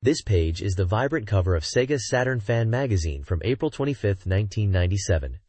This page is the vibrant cover of Sega Saturn Fan Magazine from April 25, 1997,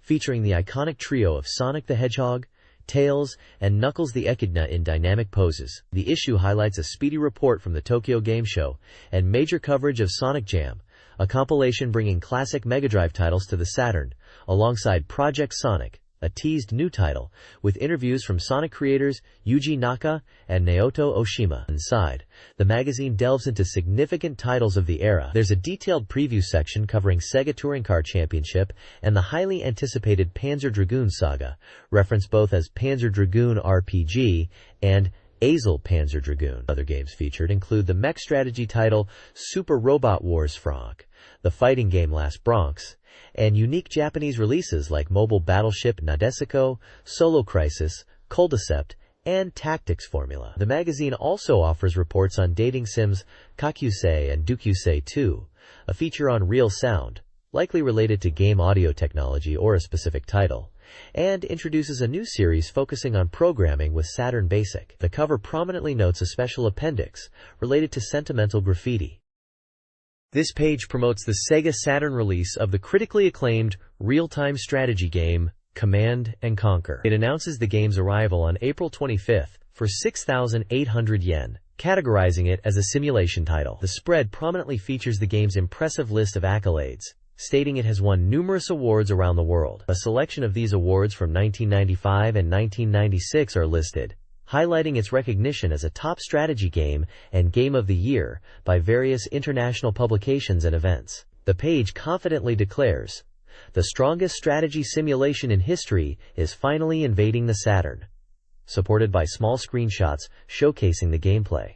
featuring the iconic trio of Sonic the Hedgehog, Tails, and Knuckles the Echidna in dynamic poses. The issue highlights a speedy report from the Tokyo Game Show and major coverage of Sonic Jam, a compilation bringing classic Mega Drive titles to the Saturn, alongside Project Sonic, a teased new title, with interviews from Sonic creators Yuji Naka and Naoto Oshima. Inside, the magazine delves into significant titles of the era. There's a detailed preview section covering Sega Touring Car Championship and the highly anticipated Panzer Dragoon Saga, referenced both as Panzer Dragoon RPG and Azel Panzer Dragoon. Other games featured include the mech strategy title Super Robot Wars Frank, the fighting game Last Bronx, and unique Japanese releases like Mobile Battleship Nadesico, Solo Crisis, Culdicept, and Tactics Formula. The magazine also offers reports on dating sims Kakusei and Dukusei 2, a feature on Real Sound, likely related to game audio technology or a specific title, and introduces a new series focusing on programming with Saturn Basic. The cover prominently notes a special appendix related to sentimental graffiti. This page promotes the Sega Saturn release of the critically acclaimed real-time strategy game, Command & Conquer. It announces the game's arrival on April 25th for 6,800 yen, categorizing it as a simulation title. The spread prominently features the game's impressive list of accolades, stating it has won numerous awards around the world. A selection of these awards from 1995 and 1996 are listed, highlighting its recognition as a top strategy game and Game of the Year by various international publications and events. The page confidently declares, "The strongest strategy simulation in history is finally invading the Saturn," supported by small screenshots showcasing the gameplay.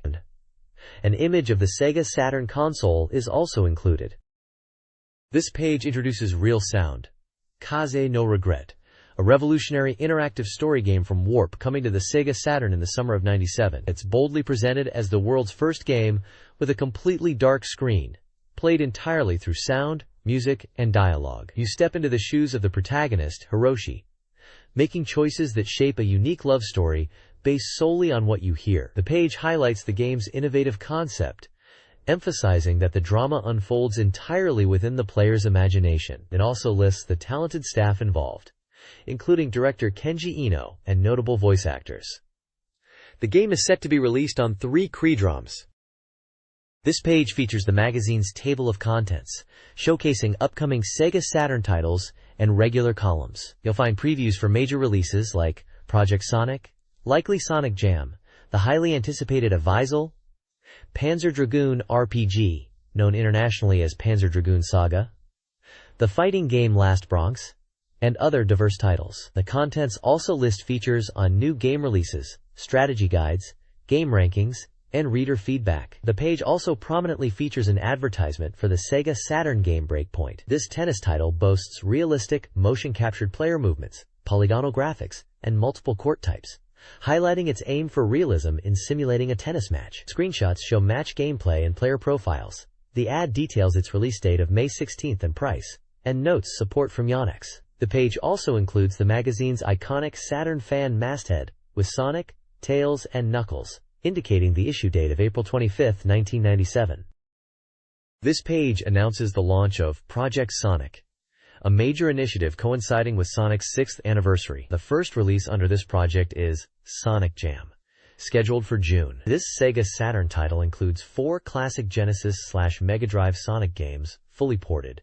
An image of the Sega Saturn console is also included. This page introduces Real Sound, Kaze no Regret, a revolutionary interactive story game from Warp coming to the Sega Saturn in the summer of '97. It's boldly presented as the world's first game with a completely dark screen, played entirely through sound, music, and dialogue. You step into the shoes of the protagonist, Hiroshi, making choices that shape a unique love story based solely on what you hear. The page highlights the game's innovative concept, emphasizing that the drama unfolds entirely within the player's imagination. It also lists the talented staff involved, including director Kenji Ino and notable voice actors. The game is set to be released on 3 Creedroms. This page features the magazine's table of contents, showcasing upcoming Sega Saturn titles and regular columns. You'll find previews for major releases like Project Sonic, likely Sonic Jam, the highly anticipated Avisal, Panzer Dragoon RPG, known internationally as Panzer Dragoon Saga, the fighting game Last Bronx, and other diverse titles. The contents also list features on new game releases, strategy guides, game rankings, and reader feedback. The page also prominently features an advertisement for the Sega Saturn game Breakpoint. This tennis title boasts realistic, motion-captured player movements, polygonal graphics, and multiple court types, highlighting its aim for realism in simulating a tennis match. Screenshots show match gameplay and player profiles. The ad details its release date of May 16th and price, and notes support from Yonex. The page also includes the magazine's iconic Saturn Fan masthead, with Sonic, Tails, and Knuckles, indicating the issue date of April 25, 1997. This page announces the launch of Project Sonic, a major initiative coinciding with Sonic's 6th anniversary. The first release under this project is Sonic Jam, scheduled for June. This Sega Saturn title includes 4 classic Genesis/Mega Drive Sonic games, fully ported,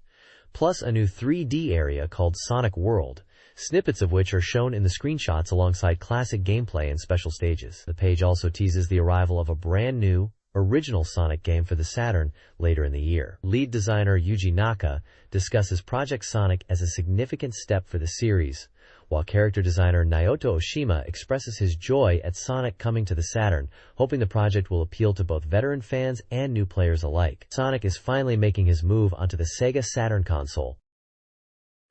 plus a new 3D area called Sonic World, snippets of which are shown in the screenshots alongside classic gameplay and special stages. The page also teases the arrival of a brand new, original Sonic game for the Saturn later in the year. Lead designer Yuji Naka discusses Project Sonic as a significant step for the series, while character designer Naoto Oshima expresses his joy at Sonic coming to the Saturn, hoping the project will appeal to both veteran fans and new players alike. Sonic is finally making his move onto the Sega Saturn console.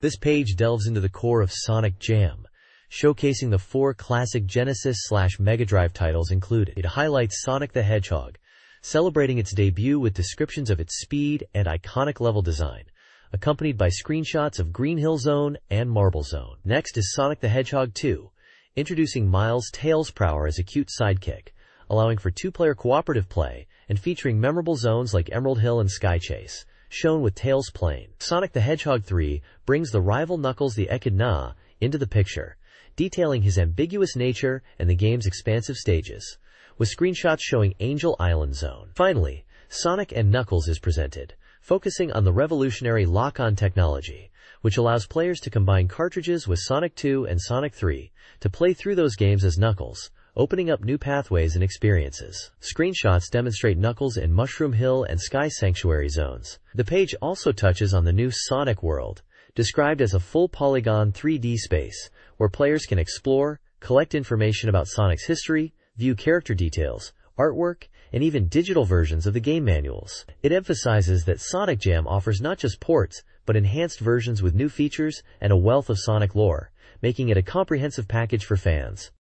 This page delves into the core of Sonic Jam, showcasing the 4 classic Genesis/Mega Drive titles included. It highlights Sonic the Hedgehog, celebrating its debut with descriptions of its speed and iconic level design, accompanied by screenshots of Green Hill Zone and Marble Zone. Next is Sonic the Hedgehog 2, introducing Miles Tails Prower as a cute sidekick, allowing for 2-player cooperative play and featuring memorable zones like Emerald Hill and Sky Chase, shown with Tails Plain. Sonic the Hedgehog 3 brings the rival Knuckles the Echidna into the picture, detailing his ambiguous nature and the game's expansive stages, with screenshots showing Angel Island Zone. Finally, Sonic and Knuckles is presented, focusing on the revolutionary lock-on technology, which allows players to combine cartridges with Sonic 2 and Sonic 3 to play through those games as Knuckles, opening up new pathways and experiences. Screenshots demonstrate Knuckles in Mushroom Hill and Sky Sanctuary zones. The page also touches on the new Sonic World, described as a full polygon 3D space, where players can explore, collect information about Sonic's history, view character details, artwork, and even digital versions of the game manuals. It emphasizes that Sonic Jam offers not just ports, but enhanced versions with new features and a wealth of Sonic lore, making it a comprehensive package for fans.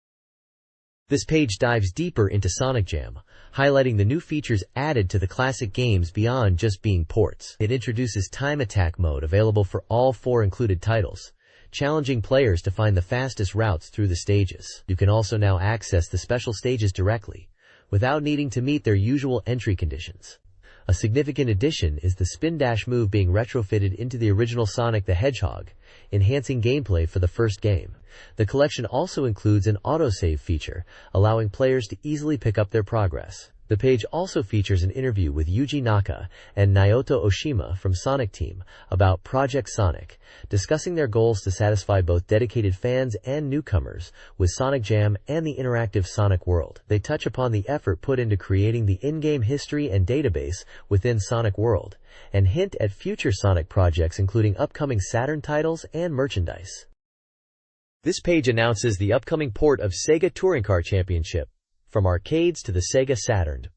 This page dives deeper into Sonic Jam, highlighting the new features added to the classic games beyond just being ports. It introduces Time Attack mode available for all 4 included titles, challenging players to find the fastest routes through the stages. You can also now access the special stages directly, without needing to meet their usual entry conditions. A significant addition is the spin dash move being retrofitted into the original Sonic the Hedgehog, enhancing gameplay for the first game. The collection also includes an autosave feature, allowing players to easily pick up their progress. The page also features an interview with Yuji Naka and Naoto Oshima from Sonic Team about Project Sonic, discussing their goals to satisfy both dedicated fans and newcomers with Sonic Jam and the interactive Sonic World. They touch upon the effort put into creating the in-game history and database within Sonic World, and hint at future Sonic projects including upcoming Saturn titles and merchandise. This page announces the upcoming port of Sega Touring Car Championship, from arcades to the Sega Saturn.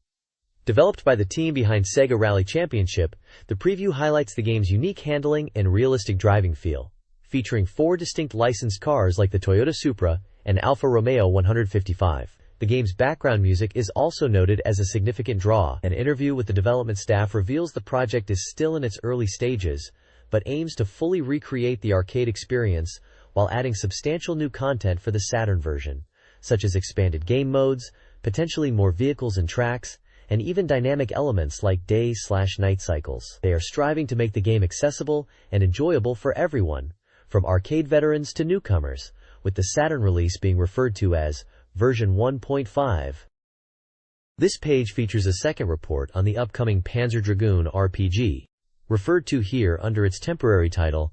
Developed by the team behind Sega Rally Championship, the preview highlights the game's unique handling and realistic driving feel, featuring 4 distinct licensed cars like the Toyota Supra and Alfa Romeo 155. The game's background music is also noted as a significant draw. An interview with the development staff reveals the project is still in its early stages, but aims to fully recreate the arcade experience while adding substantial new content for the Saturn version, such as expanded game modes, potentially more vehicles and tracks, and even dynamic elements like day/night cycles. They are striving to make the game accessible and enjoyable for everyone, from arcade veterans to newcomers, with the Saturn release being referred to as version 1.5. This page features a second report on the upcoming Panzer Dragoon RPG, referred to here under its temporary title,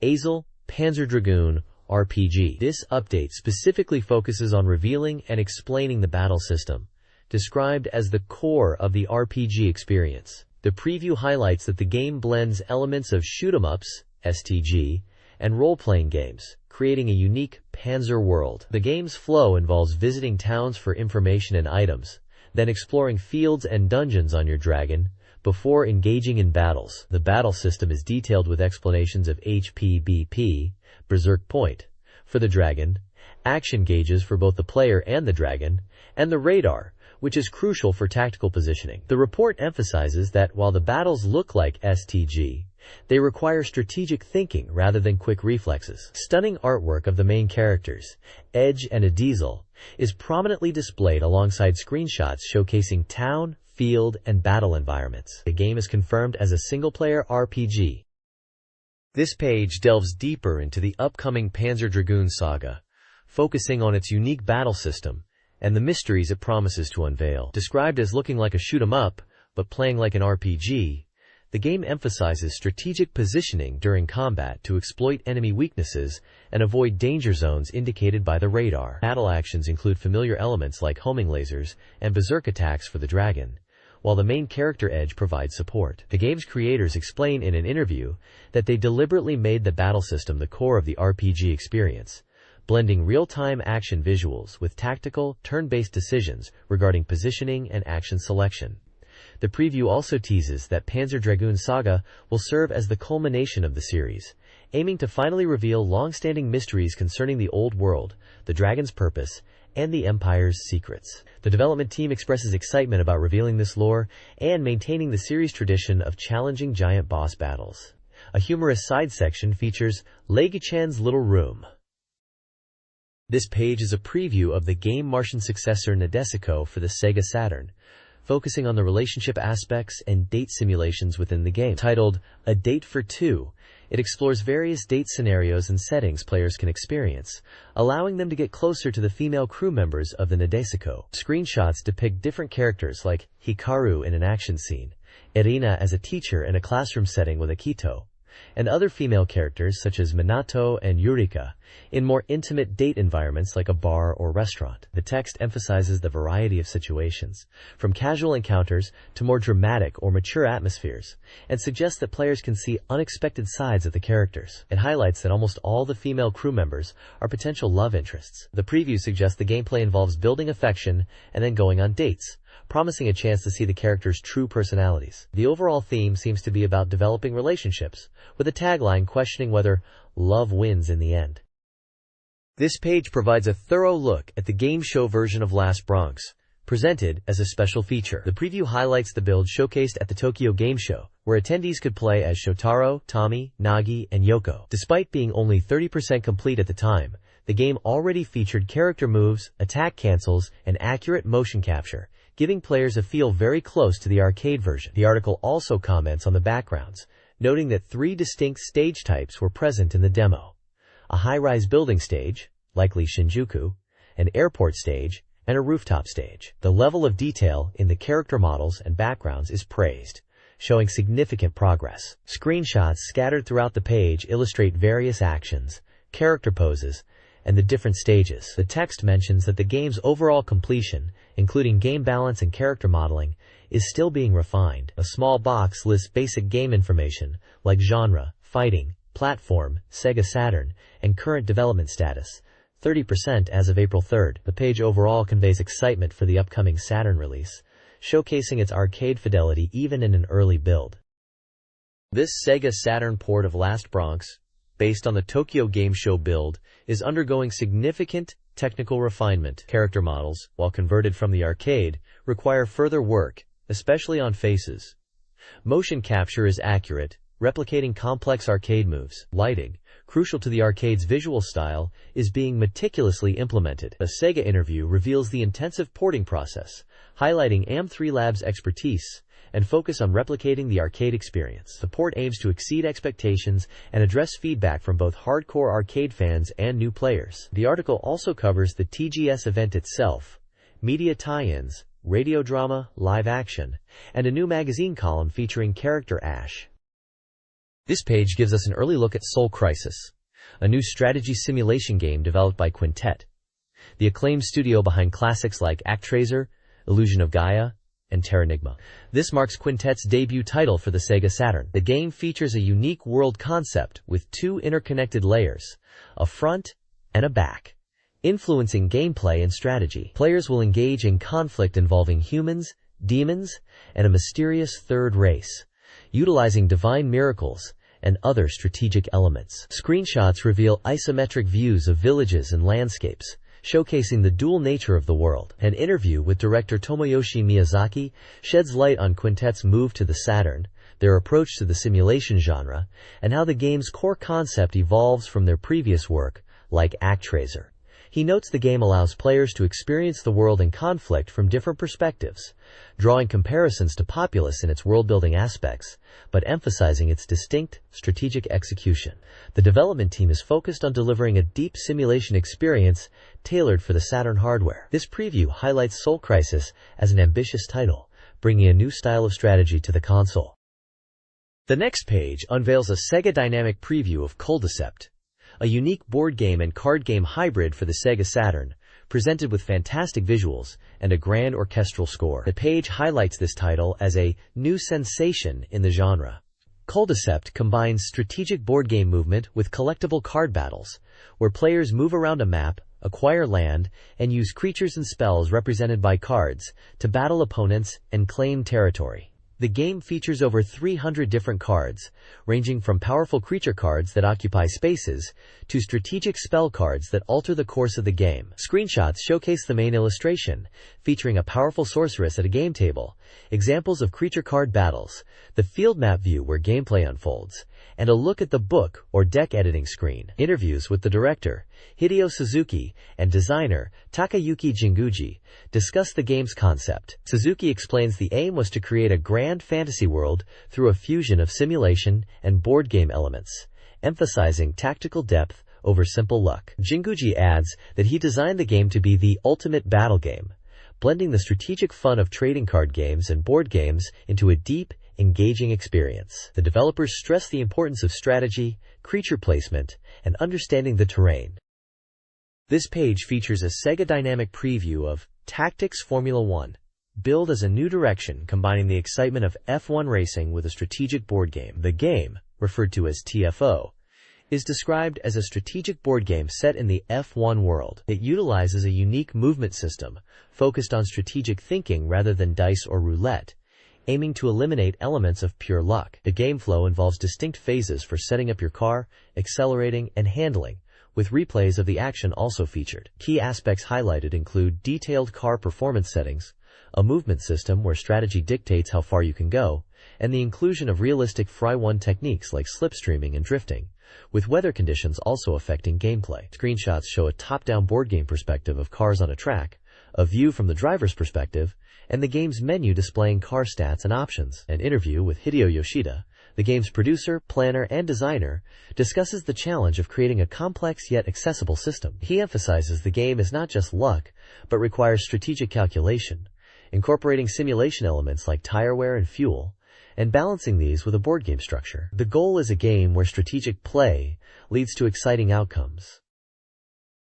Azel Panzer Dragoon RPG. This update specifically focuses on revealing and explaining the battle system, described as the core of the RPG experience. The preview highlights that the game blends elements of shoot-'em-ups, STG, and role-playing games, creating a unique Panzer world. The game's flow involves visiting towns for information and items, then exploring fields and dungeons on your dragon, before engaging in battles. The battle system is detailed with explanations of HP/BP, Berserk Point, for the dragon, action gauges for both the player and the dragon, and the radar, which is crucial for tactical positioning. The report emphasizes that while the battles look like STG, they require strategic thinking rather than quick reflexes. Stunning artwork of the main characters, Edge and a Diesel, is prominently displayed alongside screenshots showcasing town, field, and battle environments. The game is confirmed as a single-player RPG. This page delves deeper into the upcoming Panzer Dragoon Saga, focusing on its unique battle system and the mysteries it promises to unveil. Described as looking like a shoot-'em-up, but playing like an RPG, the game emphasizes strategic positioning during combat to exploit enemy weaknesses and avoid danger zones indicated by the radar. Battle actions include familiar elements like homing lasers and berserk attacks for the dragon, while the main character Edge provides support. The game's creators explain in an interview that they deliberately made the battle system the core of the RPG experience, blending real-time action visuals with tactical, turn-based decisions regarding positioning and action selection. The preview also teases that Panzer Dragoon Saga will serve as the culmination of the series, aiming to finally reveal long-standing mysteries concerning the old world, the dragon's purpose, and the Empire's secrets. The development team expresses excitement about revealing this lore and maintaining the series' tradition of challenging giant boss battles. A humorous side section features Leigi-chan's Little Room. This page is a preview of the game Martian successor Nadesico for the Sega Saturn, focusing on the relationship aspects and date simulations within the game. Titled A Date for Two, it explores various date scenarios and settings players can experience, allowing them to get closer to the female crew members of the Nadesico. Screenshots depict different characters like Hikaru in an action scene, Irina as a teacher in a classroom setting with Akito, and other female characters such as Minato and Yurika in more intimate date environments like a bar or restaurant. The text emphasizes the variety of situations, from casual encounters to more dramatic or mature atmospheres, and suggests that players can see unexpected sides of the characters. It highlights that almost all the female crew members are potential love interests. The preview suggests the gameplay involves building affection and then going on dates, promising a chance to see the characters' true personalities. The overall theme seems to be about developing relationships, with a tagline questioning whether love wins in the end. This page provides a thorough look at the game show version of Last Bronx, presented as a special feature. The preview highlights the build showcased at the Tokyo Game Show, where attendees could play as Shotaro, Tommy, Nagi, and Yoko. Despite being only 30% complete at the time, the game already featured character moves, attack cancels, and accurate motion capture, giving players a feel very close to the arcade version. The article also comments on the backgrounds, noting that 3 distinct stage types were present in the demo: a high-rise building stage, likely Shinjuku, an airport stage, and a rooftop stage. The level of detail in the character models and backgrounds is praised, showing significant progress. Screenshots scattered throughout the page illustrate various actions, character poses, and the different stages. The text mentions that the game's overall completion, including game balance and character modeling, is still being refined. A small box lists basic game information like genre, fighting, platform, Sega Saturn, and current development status, 30% as of April 3rd. The page overall conveys excitement for the upcoming Saturn release, showcasing its arcade fidelity even in an early build. This Sega Saturn port of Last Bronx, based on the Tokyo Game Show build, is undergoing significant technical refinement. Character models, while converted from the arcade, require further work, especially on faces. Motion capture is accurate, replicating complex arcade moves. Lighting, crucial to the arcade's visual style, is being meticulously implemented. A Sega interview reveals the intensive porting process, highlighting AM3 Labs' expertise and focus on replicating the arcade experience. The port aims to exceed expectations and address feedback from both hardcore arcade fans and new players. The article also covers the TGS event itself, media tie-ins, radio drama, live action, and a new magazine column featuring character Ash. This page gives us an early look at Soul Crisis, a new strategy simulation game developed by Quintet, the acclaimed studio behind classics like ActRaiser, Illusion of Gaia, and Terranigma. This marks Quintet's debut title for the Sega Saturn. The game features a unique world concept with 2 interconnected layers, a front and a back, influencing gameplay and strategy. Players will engage in conflict involving humans, demons, and a mysterious third race, utilizing divine miracles and other strategic elements. Screenshots reveal isometric views of villages and landscapes, showcasing the dual nature of the world. An interview with director Tomoyoshi Miyazaki sheds light on Quintet's move to the Saturn, their approach to the simulation genre, and how the game's core concept evolves from their previous work, like ActRaiser. He notes the game allows players to experience the world in conflict from different perspectives, drawing comparisons to Populous in its world-building aspects, but emphasizing its distinct, strategic execution. The development team is focused on delivering a deep simulation experience tailored for the Saturn hardware. This preview highlights Soul Crisis as an ambitious title, bringing a new style of strategy to the console. The next page unveils a Sega Dynamic preview of Coldecept, a unique board game and card game hybrid for the Sega Saturn, presented with fantastic visuals and a grand orchestral score. The page highlights this title as a new sensation in the genre. Coldecept combines strategic board game movement with collectible card battles, where players move around a map, acquire land, and use creatures and spells represented by cards to battle opponents and claim territory. The game features over 300 different cards, ranging from powerful creature cards that occupy spaces to strategic spell cards that alter the course of the game. Screenshots showcase the main illustration, featuring a powerful sorceress at a game table, examples of creature card battles, the field map view where gameplay unfolds, and a look at the book or deck editing screen. Interviews with the director, Hideo Suzuki, and designer Takayuki Jinguji, discuss the game's concept. Suzuki explains the aim was to create a grand fantasy world through a fusion of simulation and board game elements, emphasizing tactical depth over simple luck. Jinguji adds that he designed the game to be the ultimate battle game, blending the strategic fun of trading card games and board games into a deep, engaging experience. The developers stress the importance of strategy, creature placement, and understanding the terrain. This page features a Sega dynamic preview of Tactics Formula 1, billed as a new direction combining the excitement of F1 racing with a strategic board game. The game, referred to as TFO, is described as a strategic board game set in the F1 world. It utilizes a unique movement system focused on strategic thinking rather than dice or roulette, aiming to eliminate elements of pure luck. The game flow involves distinct phases for setting up your car, accelerating, and handling, with replays of the action also featured. Key aspects highlighted include detailed car performance settings, a movement system where strategy dictates how far you can go, and the inclusion of realistic Fry-1 techniques like slipstreaming and drifting, with weather conditions also affecting gameplay. Screenshots show a top-down board game perspective of cars on a track, a view from the driver's perspective, and the game's menu displaying car stats and options. An interview with Hideo Yoshida, the game's producer, planner, and designer, discusses the challenge of creating a complex yet accessible system. He emphasizes the game is not just luck, but requires strategic calculation, incorporating simulation elements like tire wear and fuel, and balancing these with a board game structure. The goal is a game where strategic play leads to exciting outcomes.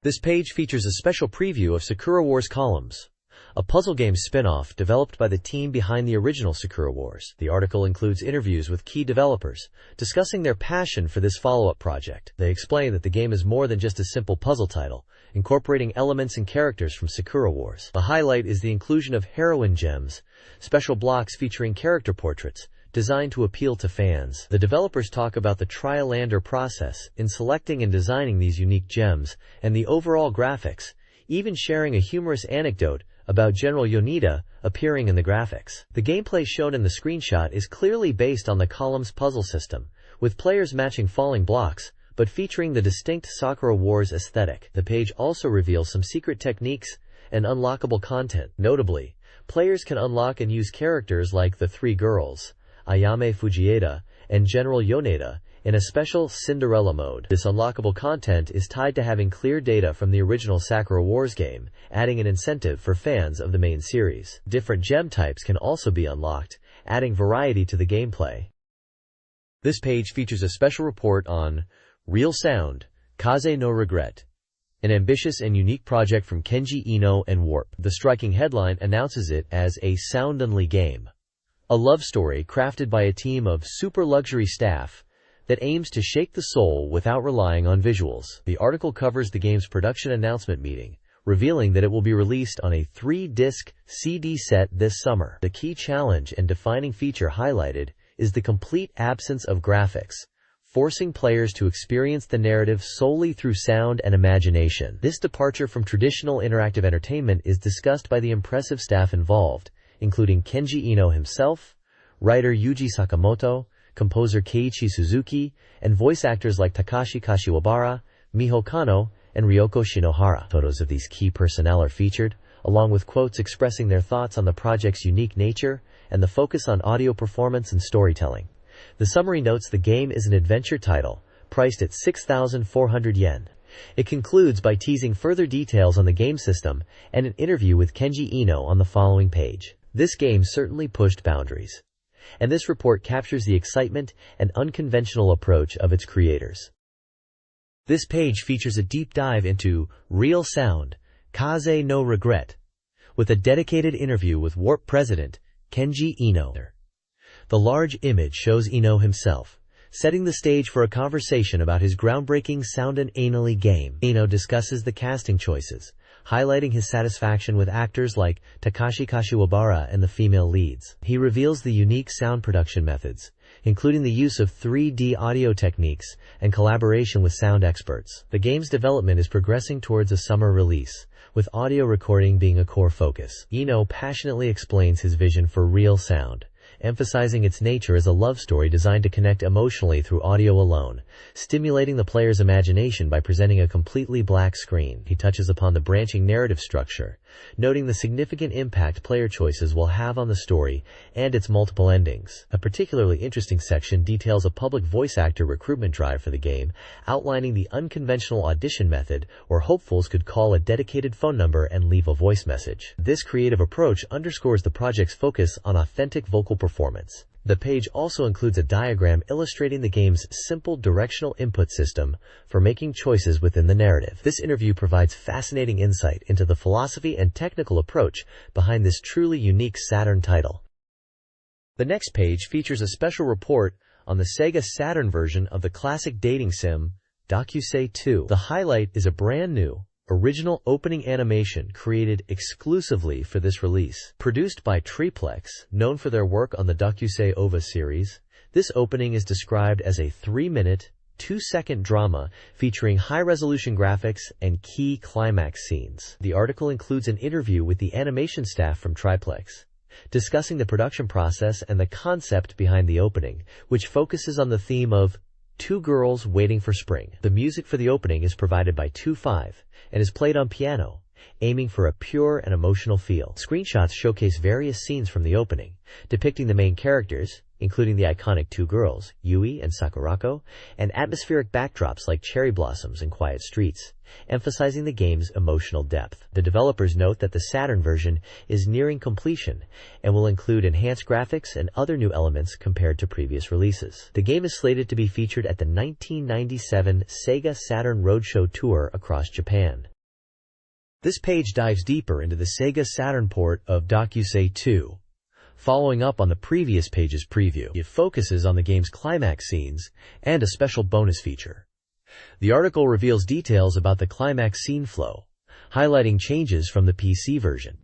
This page features a special preview of Sakura Wars Columns, a puzzle game spin-off developed by the team behind the original Sakura Wars. The article includes interviews with key developers, discussing their passion for this follow-up project. They explain that the game is more than just a simple puzzle title, incorporating elements and characters from Sakura Wars. The highlight is the inclusion of heroine gems, special blocks featuring character portraits, designed to appeal to fans. The developers talk about the trial-and-error process in selecting and designing these unique gems, and the overall graphics, even sharing a humorous anecdote about General Yoneda appearing in the graphics. The gameplay shown in the screenshot is clearly based on the Columns puzzle system, with players matching falling blocks, but featuring the distinct Sakura Wars aesthetic. The page also reveals some secret techniques and unlockable content. Notably, players can unlock and use characters like the three girls, Ayame Fujieda, and General Yoneda, in a special Cinderella mode. This unlockable content is tied to having clear data from the original Sakura Wars game, adding an incentive for fans of the main series. Different gem types can also be unlocked, adding variety to the gameplay. This page features a special report on Real Sound, Kaze no Regret, an ambitious and unique project from Kenji Ino and Warp. The striking headline announces it as a sound-only game, a love story crafted by a team of super luxury staff that aims to shake the soul without relying on visuals. The article covers the game's production announcement meeting, revealing that it will be released on a 3-disc CD set this summer. The key challenge and defining feature highlighted is the complete absence of graphics, forcing players to experience the narrative solely through sound and imagination. This departure from traditional interactive entertainment is discussed by the impressive staff involved, including Kenji Ino himself, writer Yuji Sakamoto, composer Keiichi Suzuki, and voice actors like Takashi Kashiwabara, Miho Kano, and Ryoko Shinohara. Photos of these key personnel are featured, along with quotes expressing their thoughts on the project's unique nature and the focus on audio performance and storytelling. The summary notes the game is an adventure title, priced at 6,400 yen. It concludes by teasing further details on the game system and an interview with Kenji Ino on the following page. This game certainly pushed boundaries, and this report captures the excitement and unconventional approach of its creators. This page features a deep dive into Real Sound, Kaze no Regret, with a dedicated interview with Warp president Kenji Ino. The large image shows Ino himself, setting the stage for a conversation about his groundbreaking sound-only game. Ino discusses the casting choices, highlighting his satisfaction with actors like Takashi Kashiwabara and the female leads. He reveals the unique sound production methods, including the use of 3D audio techniques and collaboration with sound experts. The game's development is progressing towards a summer release, with audio recording being a core focus. Ino passionately explains his vision for Real Sound, emphasizing its nature as a love story designed to connect emotionally through audio alone, stimulating the player's imagination by presenting a completely black screen. He touches upon the branching narrative structure, noting the significant impact player choices will have on the story and its multiple endings. A particularly interesting section details a public voice actor recruitment drive for the game, outlining the unconventional audition method, where hopefuls could call a dedicated phone number and leave a voice message. This creative approach underscores the project's focus on authentic vocal performance. The page also includes a diagram illustrating the game's simple directional input system for making choices within the narrative. This interview provides fascinating insight into the philosophy and technical approach behind this truly unique Saturn title. The next page features a special report on the Sega Saturn version of the classic dating sim, Dokusei 2. The highlight is a brand new, original opening animation created exclusively for this release. Produced by Triplex, known for their work on the Dokusei OVA series, this opening is described as a 3-minute, 2-second drama featuring high-resolution graphics and key climax scenes. The article includes an interview with the animation staff from Triplex, discussing the production process and the concept behind the opening, which focuses on the theme of two girls waiting for spring. The music for the opening is provided by 2-5 and is played on piano, aiming for a pure and emotional feel. Screenshots showcase various scenes from the opening, depicting the main characters, including the iconic two girls, Yui and Sakurako, and atmospheric backdrops like cherry blossoms and quiet streets, emphasizing the game's emotional depth. The developers note that the Saturn version is nearing completion and will include enhanced graphics and other new elements compared to previous releases. The game is slated to be featured at the 1997 Sega Saturn Roadshow Tour across Japan. This page dives deeper into the Sega Saturn port of Dokusei 2. Following up on the previous page's preview, it focuses on the game's climax scenes and a special bonus feature. The article reveals details about the climax scene flow, highlighting changes from the PC version.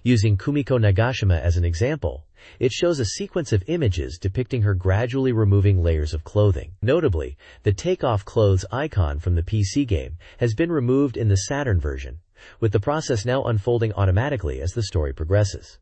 Using Kumiko Nagashima as an example, it shows a sequence of images depicting her gradually removing layers of clothing. Notably, the take-off clothes icon from the PC game has been removed in the Saturn version, with the process now unfolding automatically as the story progresses.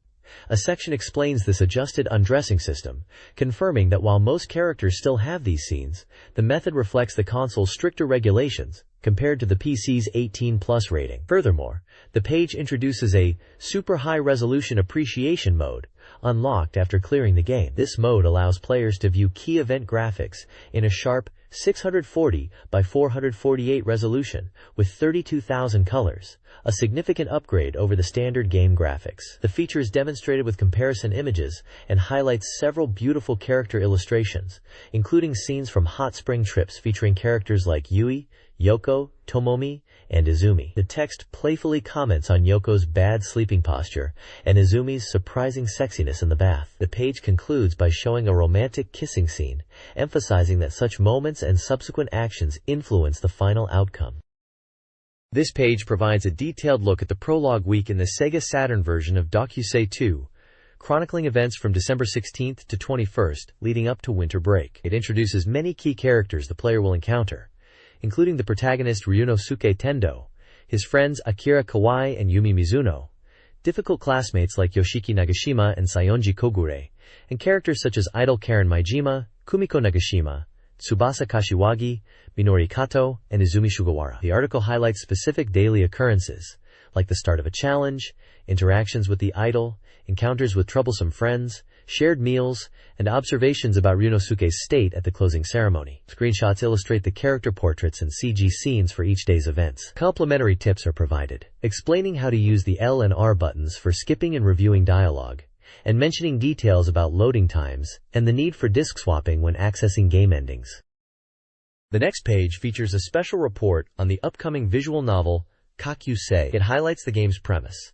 A section explains this adjusted undressing system, confirming that while most characters still have these scenes, the method reflects the console's stricter regulations compared to the PC's 18+ rating. Furthermore, the page introduces a super high-resolution appreciation mode, unlocked after clearing the game. This mode allows players to view key event graphics in a sharp 640 by 448 resolution with 32,000 colors, a significant upgrade over the standard game graphics. The feature is demonstrated with comparison images and highlights several beautiful character illustrations, including scenes from hot spring trips featuring characters like Yui, Yoko, Tomomi, and Izumi. The text playfully comments on Yoko's bad sleeping posture and Izumi's surprising sexiness in the bath. The page concludes by showing a romantic kissing scene, emphasizing that such moments and subsequent actions influence the final outcome. This page provides a detailed look at the prologue week in the Sega Saturn version of Dokusei 2, chronicling events from December 16th to 21st, leading up to winter break. It introduces many key characters the player will encounter, including the protagonist Ryunosuke Tendo, his friends Akira Kawai and Yumi Mizuno, difficult classmates like Yoshiki Nagashima and Sayonji Kogure, and characters such as idol Karen Maijima, Kumiko Nagashima, Tsubasa Kashiwagi, Minori Kato, and Izumi Sugawara. The article highlights specific daily occurrences, like the start of a challenge, interactions with the idol, encounters with troublesome friends, shared meals, and observations about Ryunosuke's state at the closing ceremony. Screenshots illustrate the character portraits and CG scenes for each day's events. Complimentary tips are provided, explaining how to use the L and R buttons for skipping and reviewing dialogue, and mentioning details about loading times and the need for disk swapping when accessing game endings. The next page features a special report on the upcoming visual novel, Kakyusei. It highlights the game's premise,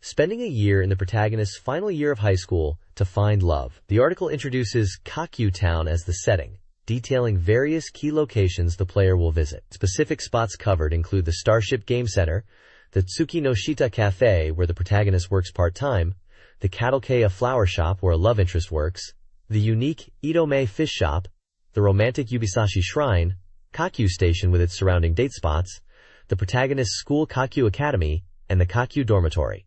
spending a year in the protagonist's final year of high school to find love. The article introduces Kakyu Town as the setting, detailing various key locations the player will visit. Specific spots covered include the Starship Game Center, the Tsuki no Shita Cafe where the protagonist works part-time, the Kadokeya Flower Shop where a love interest works, the unique Itome Fish Shop, the romantic Yubisashi Shrine, Kakyu Station with its surrounding date spots, the protagonist's school Kakyu Academy, and the Kakyu Dormitory.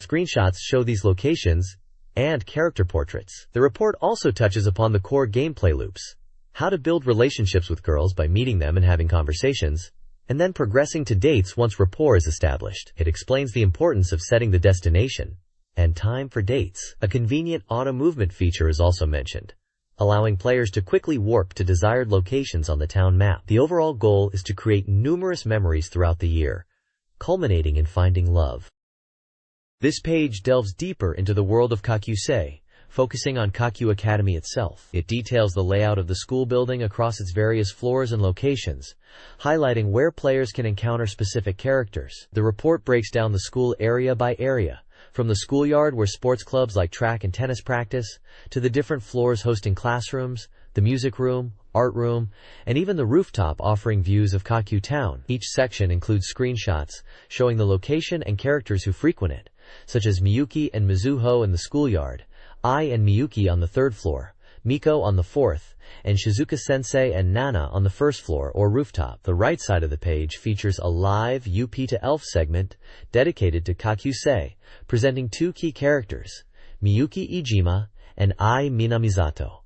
Screenshots show these locations, and character portraits. The report also touches upon the core gameplay loops, how to build relationships with girls by meeting them and having conversations, and then progressing to dates once rapport is established. It explains the importance of setting the destination and time for dates. A convenient auto-movement feature is also mentioned, allowing players to quickly warp to desired locations on the town map. The overall goal is to create numerous memories throughout the year, culminating in finding love. This page delves deeper into the world of Kakyusei, focusing on Kakyu Academy itself. It details the layout of the school building across its various floors and locations, highlighting where players can encounter specific characters. The report breaks down the school area by area, from the schoolyard where sports clubs like track and tennis practice, to the different floors hosting classrooms, the music room, art room, and even the rooftop offering views of Kakyu Town. Each section includes screenshots showing the location and characters who frequent it, such as Miyuki and Mizuho in the schoolyard, Ai and Miyuki on the third floor, Miko on the fourth, and Shizuka-sensei and Nana on the first floor or rooftop. The right side of the page features a live UP to Elf segment dedicated to Kakyusei, presenting two key characters, Miyuki Iijima and Ai Minamizato.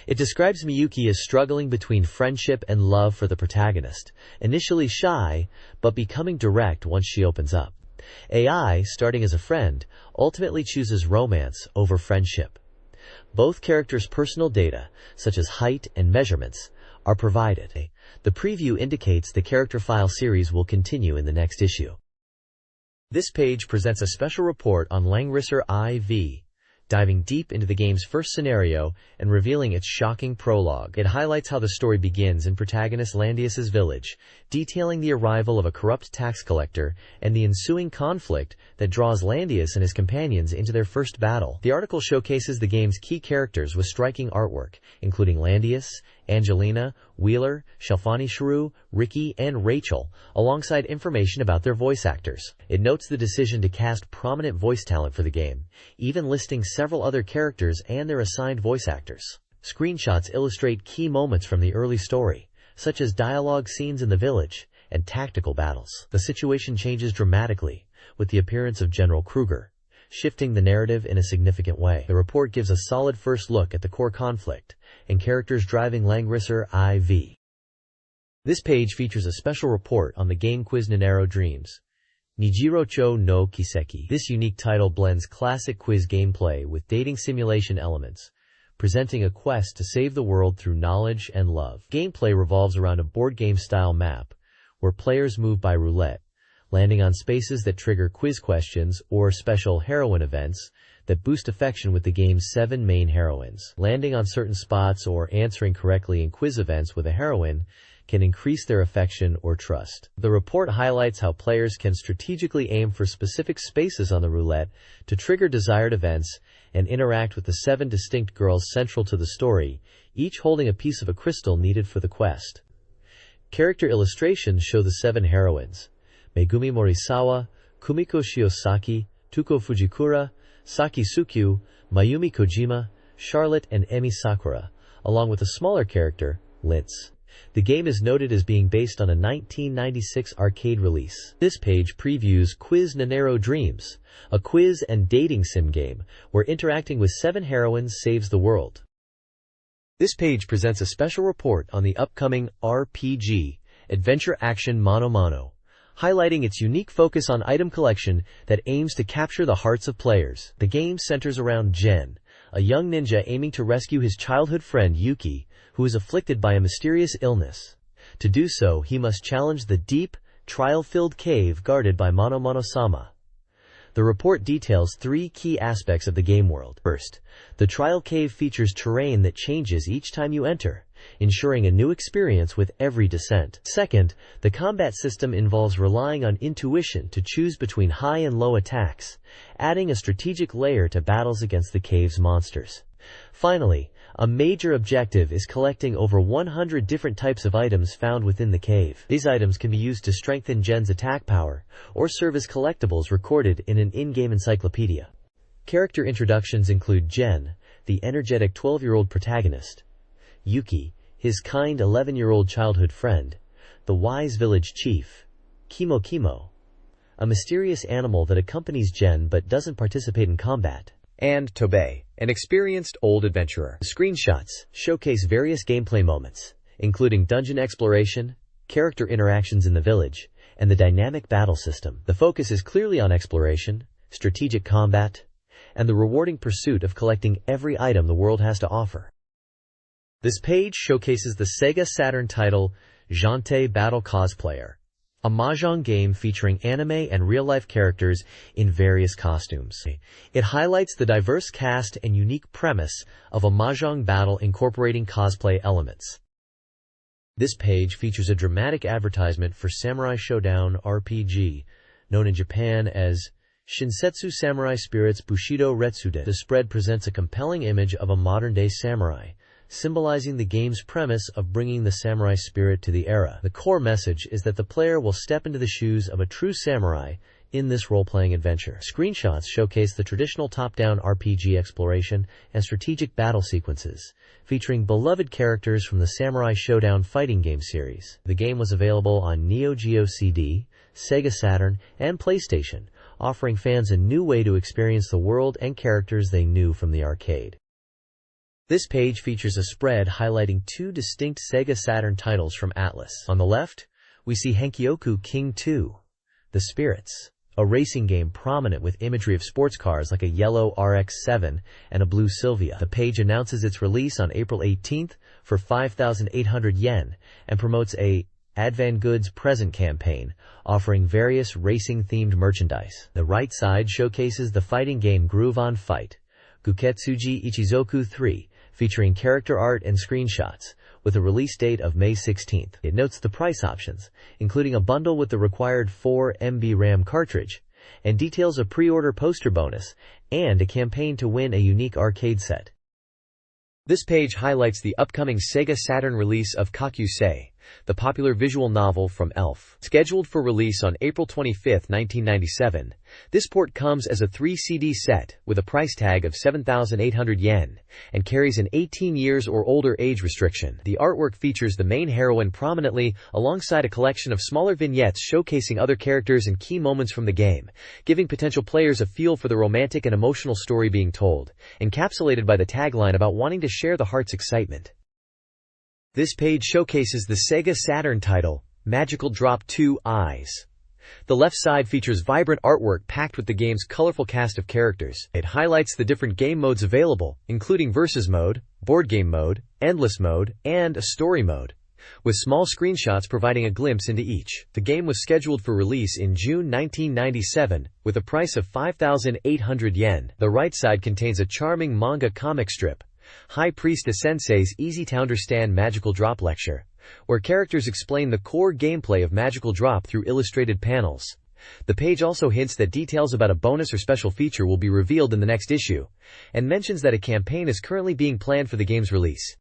It describes Miyuki as struggling between friendship and love for the protagonist, initially shy, but becoming direct once she opens up. Ai, starting as a friend, ultimately chooses romance over friendship. Both characters' personal data, such as height and measurements, are provided. The preview indicates the character file series will continue in the next issue. This page presents a special report on Langrisser IV, diving deep into the game's first scenario and revealing its shocking prologue. It highlights how the story begins in protagonist Landius's village, detailing the arrival of a corrupt tax collector and the ensuing conflict that draws Landius and his companions into their first battle. The article showcases the game's key characters with striking artwork, including Landius, Angelina, Wheeler, Shelfani Shrew, Ricky, and Rachel, alongside information about their voice actors. It notes the decision to cast prominent voice talent for the game, even listing several other characters and their assigned voice actors. Screenshots illustrate key moments from the early story, such as dialogue scenes in the village and tactical battles. The situation changes dramatically with the appearance of General Kruger, shifting the narrative in a significant way. The report gives a solid first look at the core conflict and characters driving Langrisser IV. This page features a special report on the game quiz Nanero Dreams, Nijirocho no Kiseki. This unique title blends classic quiz gameplay with dating simulation elements, presenting a quest to save the world through knowledge and love. Gameplay revolves around a board game-style map, where players move by roulette, landing on spaces that trigger quiz questions or special heroine events that boost affection with the game's 7 main heroines. Landing on certain spots or answering correctly in quiz events with a heroine can increase their affection or trust. The report highlights how players can strategically aim for specific spaces on the roulette to trigger desired events and interact with the 7 distinct girls central to the story, each holding a piece of a crystal needed for the quest. Character illustrations show the 7 heroines: Megumi Morisawa, Kumiko Shiosaki, Tuko Fujikura, Saki Tsukyu, Mayumi Kojima, Charlotte, and Emi Sakura, along with a smaller character, Lintz. The game is noted as being based on a 1996 arcade release. This page previews Quiz Nanero Dreams, a quiz and dating sim game where interacting with 7 heroines saves the world. This page presents a special report on the upcoming RPG, Adventure Action Mono Mono, highlighting its unique focus on item collection that aims to capture the hearts of players. The game centers around Gen, a young ninja aiming to rescue his childhood friend Yuki, who is afflicted by a mysterious illness. To do so, he must challenge the deep, trial-filled cave guarded by Mono Mono-sama. The report details 3 key aspects of the game world. First, the trial cave features terrain that changes each time you enter, ensuring a new experience with every descent. Second, the combat system involves relying on intuition to choose between high and low attacks, adding a strategic layer to battles against the cave's monsters. Finally, a major objective is collecting over 100 different types of items found within the cave. These items can be used to strengthen Gen's attack power, or serve as collectibles recorded in an in-game encyclopedia. Character introductions include Gen, the energetic 12-year-old protagonist; Yuki, his kind 11-year-old childhood friend; the wise village chief; Kimo, a mysterious animal that accompanies Gen but doesn't participate in combat; and Tobey, an experienced old adventurer. The screenshots showcase various gameplay moments, including dungeon exploration, character interactions in the village, and the dynamic battle system. The focus is clearly on exploration, strategic combat, and the rewarding pursuit of collecting every item the world has to offer. This page showcases the Sega Saturn title Jante Battle Cosplayer, a mahjong game featuring anime and real-life characters in various costumes. It highlights the diverse cast and unique premise of a mahjong battle incorporating cosplay elements. This page features a dramatic advertisement for Samurai Shodown RPG, known in Japan as Shinsetsu Samurai Spirits Bushido Retsuden. The spread presents a compelling image of a modern-day samurai, symbolizing the game's premise of bringing the samurai spirit to the era. The core message is that the player will step into the shoes of a true samurai in this role-playing adventure. Screenshots showcase the traditional top-down RPG exploration and strategic battle sequences, featuring beloved characters from the Samurai Shodown fighting game series. The game was available on Neo Geo CD, Sega Saturn, and PlayStation, offering fans a new way to experience the world and characters they knew from the arcade. This page features a spread highlighting two distinct Sega Saturn titles from Atlas. On the left, we see Henkyoku King 2, The Spirits, a racing game prominent with imagery of sports cars like a yellow RX-7 and a blue Silvia. The page announces its release on April 18th for 5,800 yen and promotes a Advan Goods Present campaign, offering various racing-themed merchandise. The right side showcases the fighting game Groove on Fight, Guketsuji Ichizoku 3, featuring character art and screenshots, with a release date of May 16th. It notes the price options, including a bundle with the required 4 MB RAM cartridge, and details a pre-order poster bonus, and a campaign to win a unique arcade set. This page highlights the upcoming Sega Saturn release of Kakusei, the popular visual novel from Elf. Scheduled for release on April 25, 1997, this port comes as a 3-CD set with a price tag of 7,800 yen and carries an 18 years or older age restriction. The artwork features the main heroine prominently alongside a collection of smaller vignettes showcasing other characters and key moments from the game, giving potential players a feel for the romantic and emotional story being told, encapsulated by the tagline about wanting to share the heart's excitement. This page showcases the Sega Saturn title, Magical Drop 2 Eyes. The left side features vibrant artwork packed with the game's colorful cast of characters. It highlights the different game modes available, including Versus Mode, Board Game Mode, Endless Mode, and a Story Mode, with small screenshots providing a glimpse into each. The game was scheduled for release in June 1997, with a price of 5,800 yen. The right side contains a charming manga comic strip, High Priestess Sensei's easy-to-understand Magical Drop lecture, where characters explain the core gameplay of Magical Drop through illustrated panels. The page also hints that details about a bonus or special feature will be revealed in the next issue, and mentions that a campaign is currently being planned for the game's release.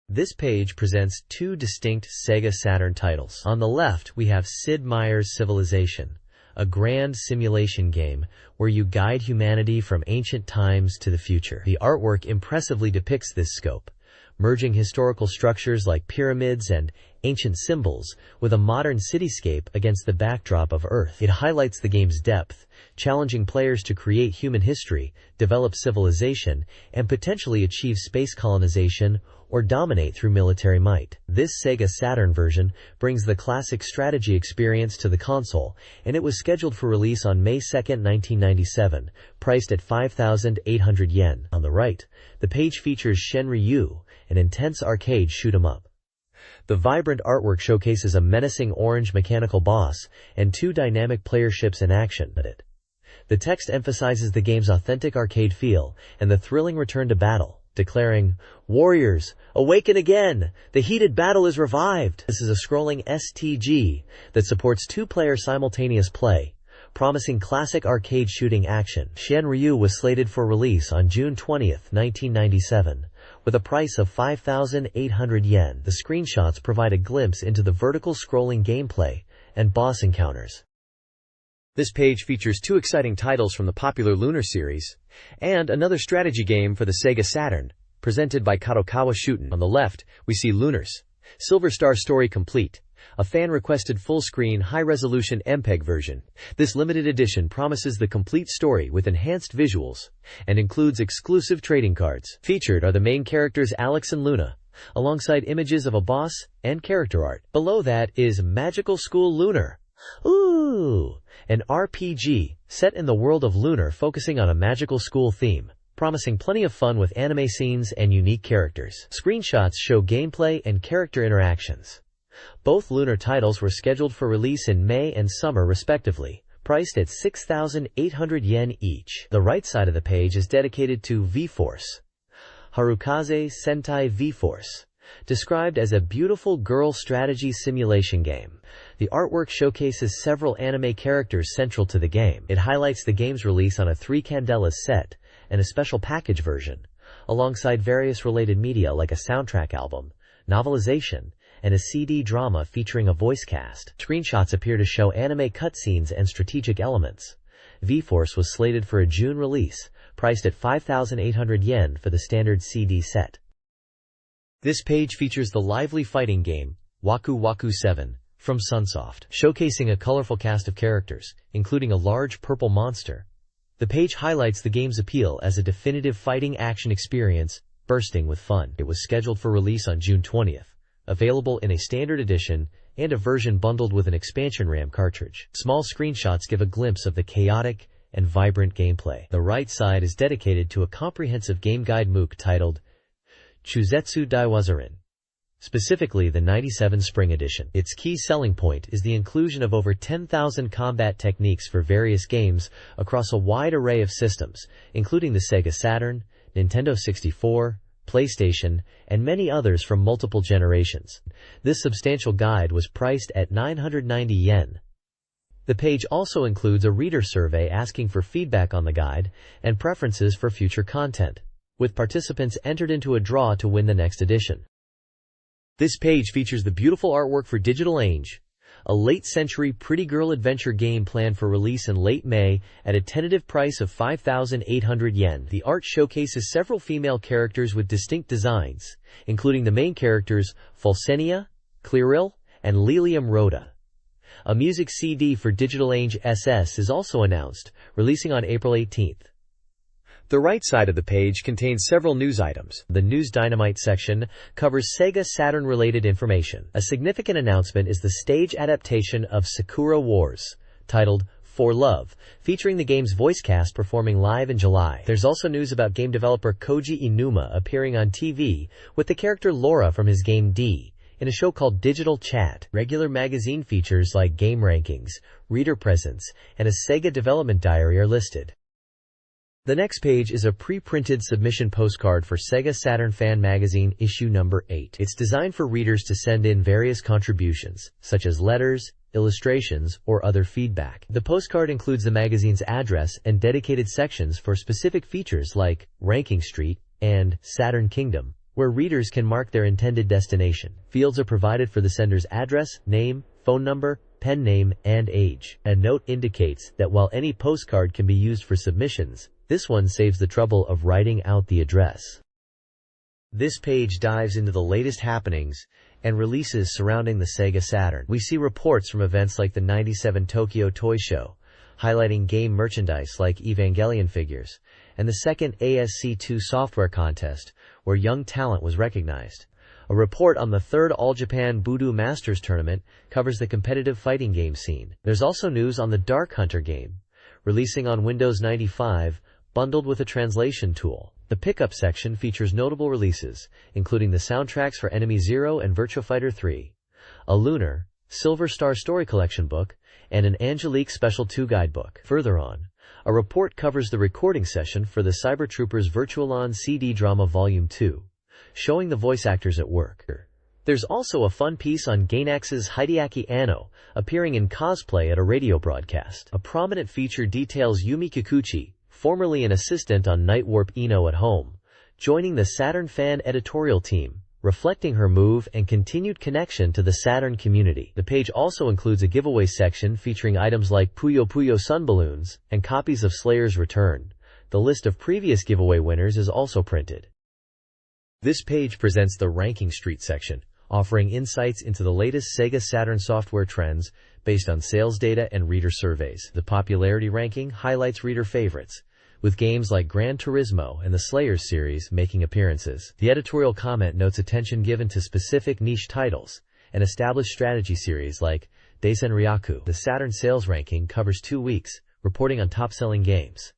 This page presents two distinct Sega Saturn titles. On the left, we have Sid Meier's Civilization, a grand simulation game where you guide humanity from ancient times to the future. The artwork impressively depicts this scope, merging historical structures like pyramids and ancient symbols with a modern cityscape against the backdrop of Earth. It highlights the game's depth, challenging players to create human history, develop civilization, and potentially achieve space colonization or dominate through military might. This Sega Saturn version brings the classic strategy experience to the console, and it was scheduled for release on May 2, 1997, priced at 5,800 yen. On the right, the page features Shenryu, an intense arcade shoot-'em-up. The vibrant artwork showcases a menacing orange mechanical boss and two dynamic player ships in action. The text emphasizes the game's authentic arcade feel and the thrilling return to battle, declaring, "Warriors, awaken again! The heated battle is revived!" This is a scrolling STG that supports two-player simultaneous play, promising classic arcade shooting action. Shenryu was slated for release on June 20, 1997, with a price of 5,800 yen. The screenshots provide a glimpse into the vertical scrolling gameplay and boss encounters. This page features two exciting titles from the popular Lunar series, and another strategy game for the Sega Saturn, presented by Kadokawa Shooten. On the left, we see Lunar's Silver Star Story Complete, a fan-requested full-screen, high-resolution MPEG version. This limited edition promises the complete story with enhanced visuals and includes exclusive trading cards. Featured are the main characters Alex and Luna, alongside images of a boss and character art. Below that is Magical School Lunar. Ooh! An RPG set in the world of Lunar focusing on a magical school theme, promising plenty of fun with anime scenes and unique characters. Screenshots show gameplay and character interactions. Both Lunar titles were scheduled for release in May and summer respectively, priced at 6,800 yen each. The right side of the page is dedicated to V-Force. Harukaze Sentai V-Force, described as a beautiful girl strategy simulation game. The artwork showcases several anime characters central to the game. It highlights the game's release on a 3 Candelas set and a special package version, alongside various related media like a soundtrack album, novelization, and a CD drama featuring a voice cast. Screenshots appear to show anime cutscenes and strategic elements. V-Force was slated for a June release, priced at 5,800 yen for the standard CD set. This page features the lively fighting game, Waku Waku 7, from Sunsoft, showcasing a colorful cast of characters, including a large purple monster. The page highlights the game's appeal as a definitive fighting action experience, bursting with fun. It was scheduled for release on June 20th, available in a standard edition and a version bundled with an expansion RAM cartridge. Small screenshots give a glimpse of the chaotic and vibrant gameplay. The right side is dedicated to a comprehensive game guide MOOC titled Chuzetsu Daiwazarin, specifically the 97 Spring Edition. Its key selling point is the inclusion of over 10,000 combat techniques for various games across a wide array of systems, including the Sega Saturn, Nintendo 64, PlayStation, and many others from multiple generations. This substantial guide was priced at 990 yen. The page also includes a reader survey asking for feedback on the guide and preferences for future content, with participants entered into a draw to win the next edition. This page features the beautiful artwork for Digital Age, a late-century pretty girl adventure game planned for release in late May at a tentative price of 5,800 yen. The art showcases several female characters with distinct designs, including the main characters Fulsenia, Clearil, and Lilium Rhoda. A music CD for Digital Age SS is also announced, releasing on April 18th. The right side of the page contains several news items. The News Dynamite section covers Sega Saturn-related information. A significant announcement is the stage adaptation of Sakura Wars, titled For Love, featuring the game's voice cast performing live in July. There's also news about game developer Koji Inuma appearing on TV with the character Laura from his game D, in a show called Digital Chat. Regular magazine features like game rankings, reader presence, and a Sega development diary are listed. The next page is a pre-printed submission postcard for Sega Saturn Fan Magazine issue number 8. It's designed for readers to send in various contributions, such as letters, illustrations, or other feedback. The postcard includes the magazine's address and dedicated sections for specific features like Ranking Street and Saturn Kingdom, where readers can mark their intended destination. Fields are provided for the sender's address, name, phone number, pen name, and age. A note indicates that while any postcard can be used for submissions, this one saves the trouble of writing out the address. This page dives into the latest happenings and releases surrounding the Sega Saturn. We see reports from events like the 97 Tokyo Toy Show, highlighting game merchandise like Evangelion figures, and the second ASC2 software contest, where young talent was recognized. A report on the third All-Japan Budo Masters Tournament covers the competitive fighting game scene. There's also news on the Dark Hunter game, releasing on Windows 95, bundled with a translation tool. The pickup section features notable releases, including the soundtracks for Enemy Zero and Virtua Fighter 3, a Lunar, Silver Star Story Collection book, and an Angelique Special 2 guidebook. Further on, a report covers the recording session for the Cyber Troopers Virtualon CD Drama Volume 2, showing the voice actors at work. There's also a fun piece on Gainax's Hideaki Anno, appearing in cosplay at a radio broadcast. A prominent feature details Yumi Kikuchi, formerly an assistant on Night Warp Eno at home, joining the Saturn fan editorial team, reflecting her move and continued connection to the Saturn community. The page also includes a giveaway section featuring items like Puyo Puyo sun balloons and copies of Slayer's Return. The list of previous giveaway winners is also printed. This page presents the Ranking Street section, offering insights into the latest Sega Saturn software trends based on sales data and reader surveys. The popularity ranking highlights reader favorites, with games like Gran Turismo and the Slayers series making appearances. The editorial comment notes attention given to specific niche titles and established strategy series like Daisen Ryaku. The Saturn sales ranking covers 2 weeks, reporting on top-selling games.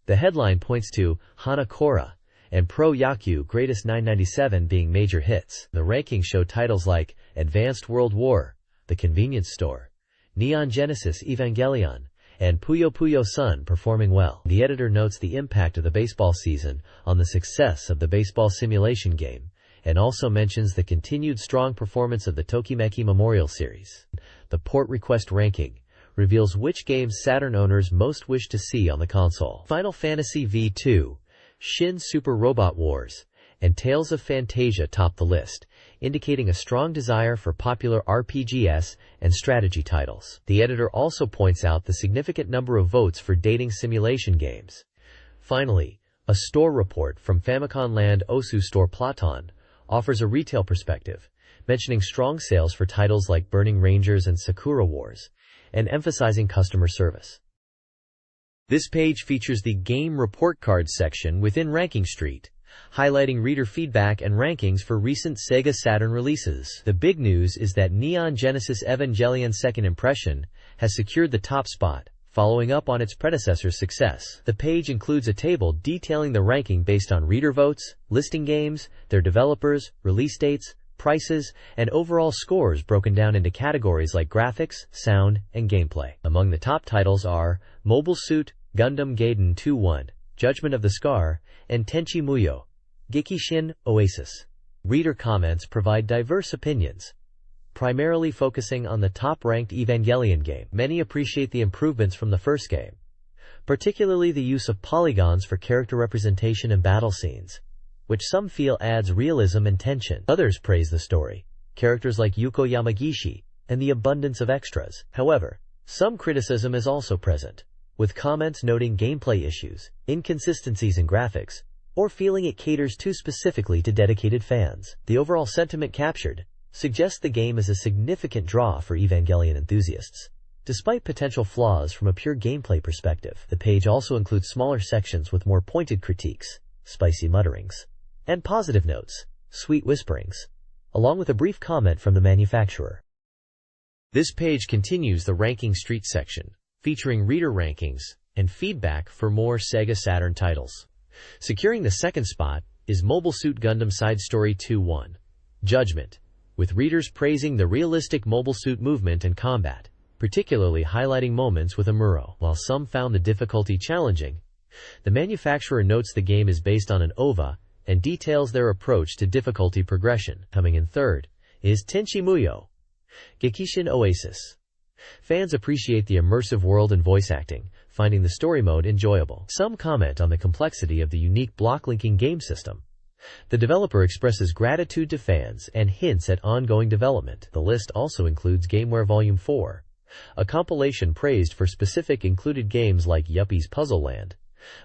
The headline points to Hana Kora and Pro Yaku Greatest 997 being major hits. The rankings show titles like Advanced World War, The Convenience Store, Neon Genesis Evangelion, and Puyo Puyo Sun performing well. The editor notes the impact of the baseball season on the success of the baseball simulation game, and also mentions the continued strong performance of the Tokimeki Memorial Series. The port request ranking reveals which games Saturn owners most wish to see on the console. Final Fantasy V2, Shin Super Robot Wars, and Tales of Phantasia top the list, indicating a strong desire for popular RPGs and strategy titles. The editor also points out the significant number of votes for dating simulation games. Finally, a store report from Famicom Land Osu Store Platon offers a retail perspective, mentioning strong sales for titles like Burning Rangers and Sakura Wars, and emphasizing customer service. This page features the Game Report Cards section within Ranking Street, highlighting reader feedback and rankings for recent Sega Saturn releases. The big news is that Neon Genesis Evangelion Second Impression has secured the top spot, following up on its predecessor's success. The page includes a table detailing the ranking based on reader votes, listing games, their developers, release dates, prices, and overall scores broken down into categories like graphics, sound, and gameplay. Among the top titles are Mobile Suit Gundam Gaiden 2-1, Judgment of the Scar, and Tenchi Muyo, Gekishin Oasis. Reader comments provide diverse opinions, primarily focusing on the top-ranked Evangelion game. Many appreciate the improvements from the first game, particularly the use of polygons for character representation and battle scenes, which some feel adds realism and tension. Others praise the story, characters like Yuko Yamagishi, and the abundance of extras. However, some criticism is also present, with comments noting gameplay issues, inconsistencies in graphics, or feeling it caters too specifically to dedicated fans. The overall sentiment captured suggests the game is a significant draw for Evangelion enthusiasts, despite potential flaws from a pure gameplay perspective. The page also includes smaller sections with more pointed critiques, spicy mutterings, and positive notes, sweet whisperings, along with a brief comment from the manufacturer. This page continues the Ranking Street section, featuring reader rankings and feedback for more Sega Saturn titles. Securing the second spot is Mobile Suit Gundam Side Story 2-1, Judgment, with readers praising the realistic mobile suit movement and combat, particularly highlighting moments with Amuro. While some found the difficulty challenging, the manufacturer notes the game is based on an OVA and details their approach to difficulty progression. Coming in third is Tenchi Muyo, Gekishin Oasis. Fans appreciate the immersive world and voice acting, finding the story mode enjoyable. Some comment on the complexity of the unique block-linking game system. The developer expresses gratitude to fans and hints at ongoing development. The list also includes Gameware Volume 4, a compilation praised for specific included games like Yuppie's Puzzle Land,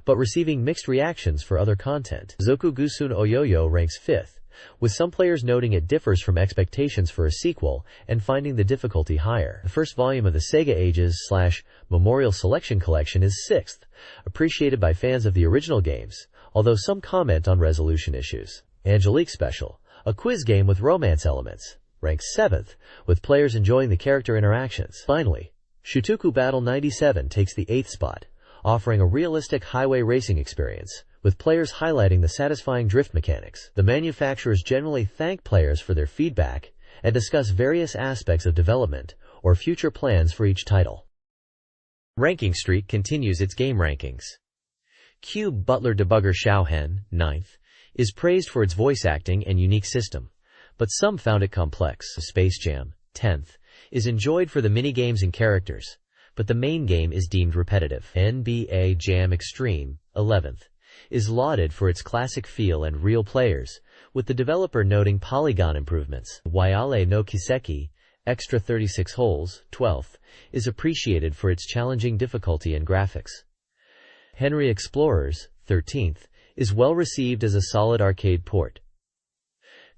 but receiving mixed reactions for other content. Zokugusun Oyoyo ranks 5th, with some players noting it differs from expectations for a sequel and finding the difficulty higher. The first volume of the Sega Ages / Memorial Selection Collection is 6th, appreciated by fans of the original games, although some comment on resolution issues. Angelique Special, a quiz game with romance elements, ranks 7th, with players enjoying the character interactions. Finally, Shutoku Battle 97 takes the 8th spot, offering a realistic highway racing experience, with players highlighting the satisfying drift mechanics. The manufacturers generally thank players for their feedback and discuss various aspects of development or future plans for each title. Ranking Street continues its game rankings. Cube Butler Debugger Xiaohen, 9th, is praised for its voice acting and unique system, but some found it complex. Space Jam, 10th, is enjoyed for the minigames and characters, but the main game is deemed repetitive. NBA Jam Extreme, 11th, is lauded for its classic feel and real players, with the developer noting polygon improvements. Waiale no Kiseki, Extra 36 Holes, 12th, is appreciated for its challenging difficulty and graphics. Henry Explorers, 13th, is well received as a solid arcade port.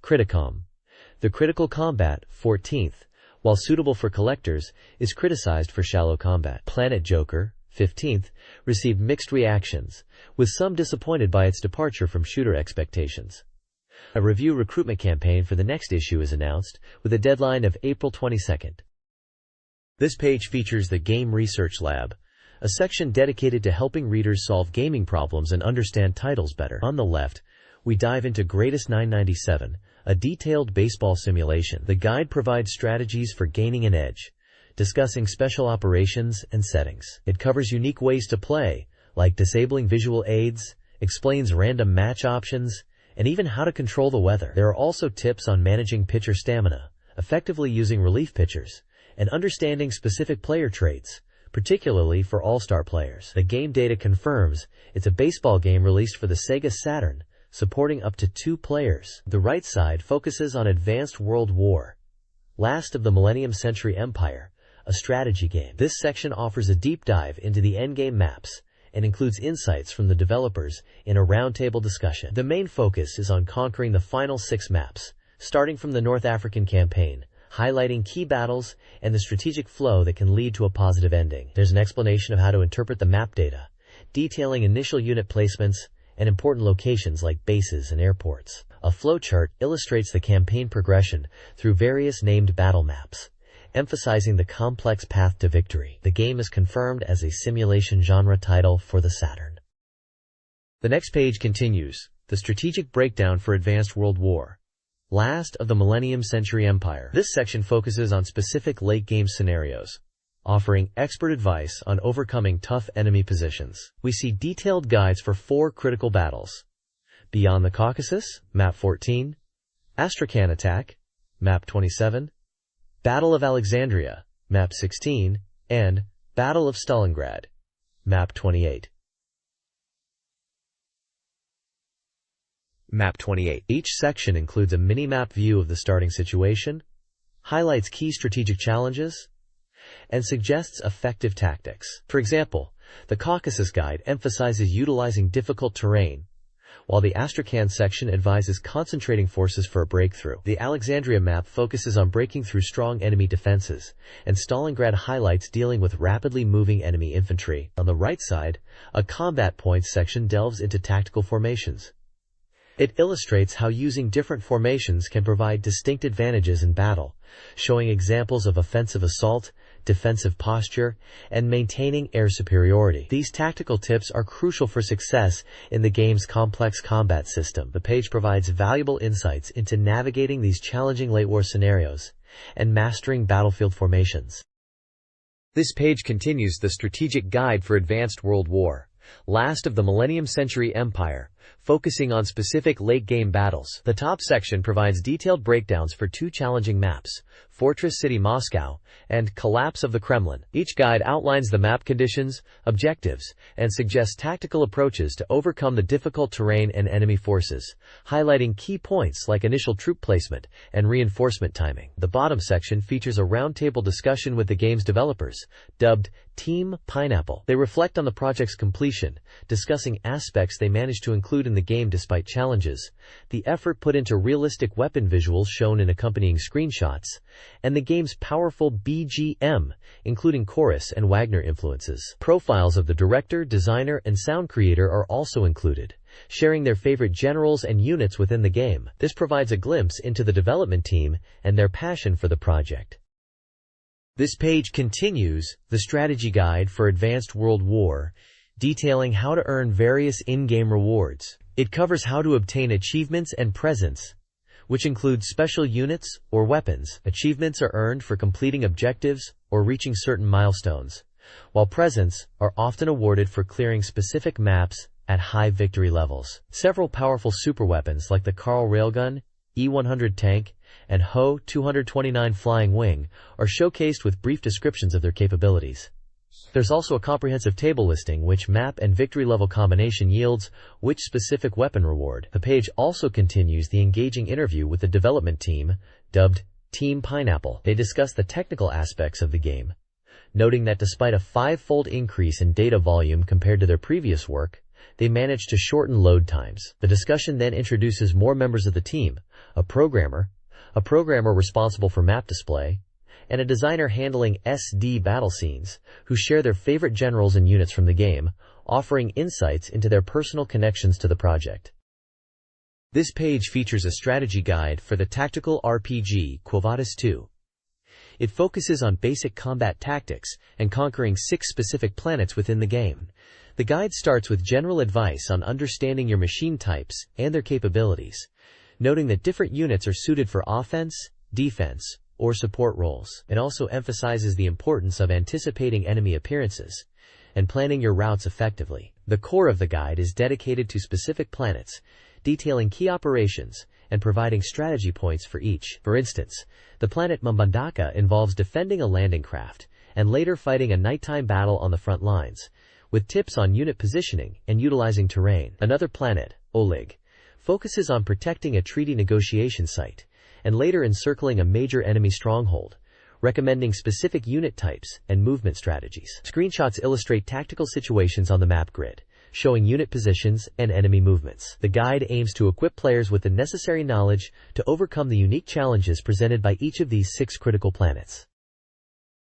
Criticom, The critical combat, 14th, while suitable for collectors, is criticized for shallow combat. Planet Joker, 15th, received mixed reactions, with some disappointed by its departure from shooter expectations. A review recruitment campaign for the next issue is announced, with a deadline of April 22nd. This page features the Game Research Lab, a section dedicated to helping readers solve gaming problems and understand titles better. On the left, we dive into Greatest 997, a detailed baseball simulation. The guide provides strategies for gaining an edge, discussing special operations and settings. It covers unique ways to play, like disabling visual aids, explains random match options, and even how to control the weather. There are also tips on managing pitcher stamina, effectively using relief pitchers, and understanding specific player traits, particularly for all-star players. The game data confirms it's a baseball game released for the Sega Saturn, supporting up to 2 players. The right side focuses on Advanced World War, Last of the Millennium Century Empire, a strategy game. This section offers a deep dive into the endgame maps and includes insights from the developers in a roundtable discussion. The main focus is on conquering the final 6 maps, starting from the North African campaign, highlighting key battles and the strategic flow that can lead to a positive ending. There's an explanation of how to interpret the map data, detailing initial unit placements and important locations like bases and airports. A flowchart illustrates the campaign progression through various named battle maps, emphasizing the complex path to victory. The game is confirmed as a simulation genre title for the Saturn. The next page continues, the strategic breakdown for Advanced World War, Last of the Millennium Century Empire. This section focuses on specific late-game scenarios, offering expert advice on overcoming tough enemy positions. We see detailed guides for 4 critical battles: Beyond the Caucasus, Map 14, Astrakhan Attack, Map 27, Battle of Alexandria, Map 16, and Battle of Stalingrad, Map 28. Map 28. Each section includes a mini-map view of the starting situation, highlights key strategic challenges, and suggests effective tactics. For example, the Caucasus Guide emphasizes utilizing difficult terrain, while the Astrakhan section advises concentrating forces for a breakthrough. The Alexandria map focuses on breaking through strong enemy defenses, and Stalingrad highlights dealing with rapidly moving enemy infantry. On the right side, a combat points section delves into tactical formations. It illustrates how using different formations can provide distinct advantages in battle, showing examples of offensive assault, defensive posture, and maintaining air superiority. These tactical tips are crucial for success in the game's complex combat system. The page provides valuable insights into navigating these challenging late-war scenarios and mastering battlefield formations. This page continues the strategic guide for Advanced World War, Last of the Millennium Century Empire, focusing on specific late-game battles. The top section provides detailed breakdowns for 2 challenging maps, Fortress City Moscow and Collapse of the Kremlin. Each guide outlines the map conditions, objectives, and suggests tactical approaches to overcome the difficult terrain and enemy forces, highlighting key points like initial troop placement and reinforcement timing. The bottom section features a roundtable discussion with the game's developers, dubbed Team Pineapple. They reflect on the project's completion, discussing aspects they managed to include in the game despite challenges, the effort put into realistic weapon visuals shown in accompanying screenshots, and the game's powerful BGM, including chorus and Wagner influences. Profiles of the director, designer, and sound creator are also included, sharing their favorite generals and units within the game. This provides a glimpse into the development team and their passion for the project. This page continues the strategy guide for Advanced World War, detailing how to earn various in-game rewards. It covers how to obtain achievements and presents, which include special units or weapons. Achievements are earned for completing objectives or reaching certain milestones, while presents are often awarded for clearing specific maps at high victory levels. Several powerful superweapons like the Karl Railgun, E-100 tank, and Ho-229 flying wing are showcased with brief descriptions of their capabilities. There's also a comprehensive table listing which map and victory level combination yields which specific weapon reward. The page also continues the engaging interview with the development team, dubbed Team Pineapple. They discuss the technical aspects of the game, noting that despite a 5-fold increase in data volume compared to their previous work, they managed to shorten load times. The discussion then introduces more members of the team, a programmer, a programmer responsible for map display, and a designer handling SD battle scenes, who share their favorite generals and units from the game, offering insights into their personal connections to the project. This page features a strategy guide for the tactical RPG Quo Vadis 2. It focuses on basic combat tactics and conquering 6 specific planets within the game. The guide starts with general advice on understanding your machine types and their capabilities, noting that different units are suited for offense, defense, or support roles. It also emphasizes the importance of anticipating enemy appearances and planning your routes effectively. The core of the guide is dedicated to specific planets, detailing key operations and providing strategy points for each. For instance, the planet Mambandaka involves defending a landing craft and later fighting a nighttime battle on the front lines, with tips on unit positioning and utilizing terrain. Another planet, Olig, focuses on protecting a treaty negotiation site and later encircling a major enemy stronghold, recommending specific unit types and movement strategies. Screenshots illustrate tactical situations on the map grid, showing unit positions and enemy movements. The guide aims to equip players with the necessary knowledge to overcome the unique challenges presented by each of these 6 critical planets.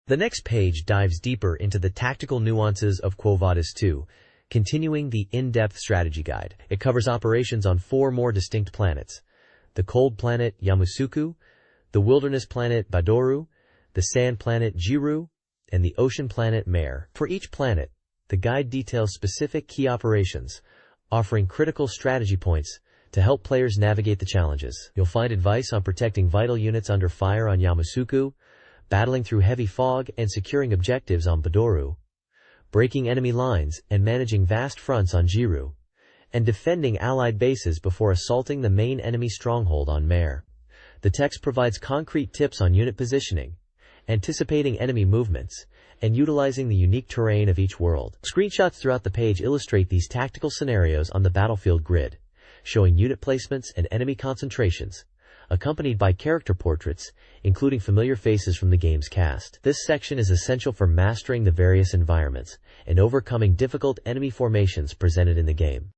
The next page dives deeper into the tactical nuances of Quo Vadis 2, continuing the in-depth strategy guide. It covers operations on 4 more distinct planets: the cold planet Yamoussoukro, the wilderness planet Badoru, the sand planet Jiru, and the ocean planet Mare. For each planet, the guide details specific key operations, offering critical strategy points to help players navigate the challenges. You'll find advice on protecting vital units under fire on Yamoussoukro, battling through heavy fog and securing objectives on Badoru, breaking enemy lines and managing vast fronts on Jiru, and defending allied bases before assaulting the main enemy stronghold on Mare. The text provides concrete tips on unit positioning, anticipating enemy movements, and utilizing the unique terrain of each world. Screenshots throughout the page illustrate these tactical scenarios on the battlefield grid, showing unit placements and enemy concentrations, accompanied by character portraits, including familiar faces from the game's cast. This section is essential for mastering the various environments and overcoming difficult enemy formations presented in the game.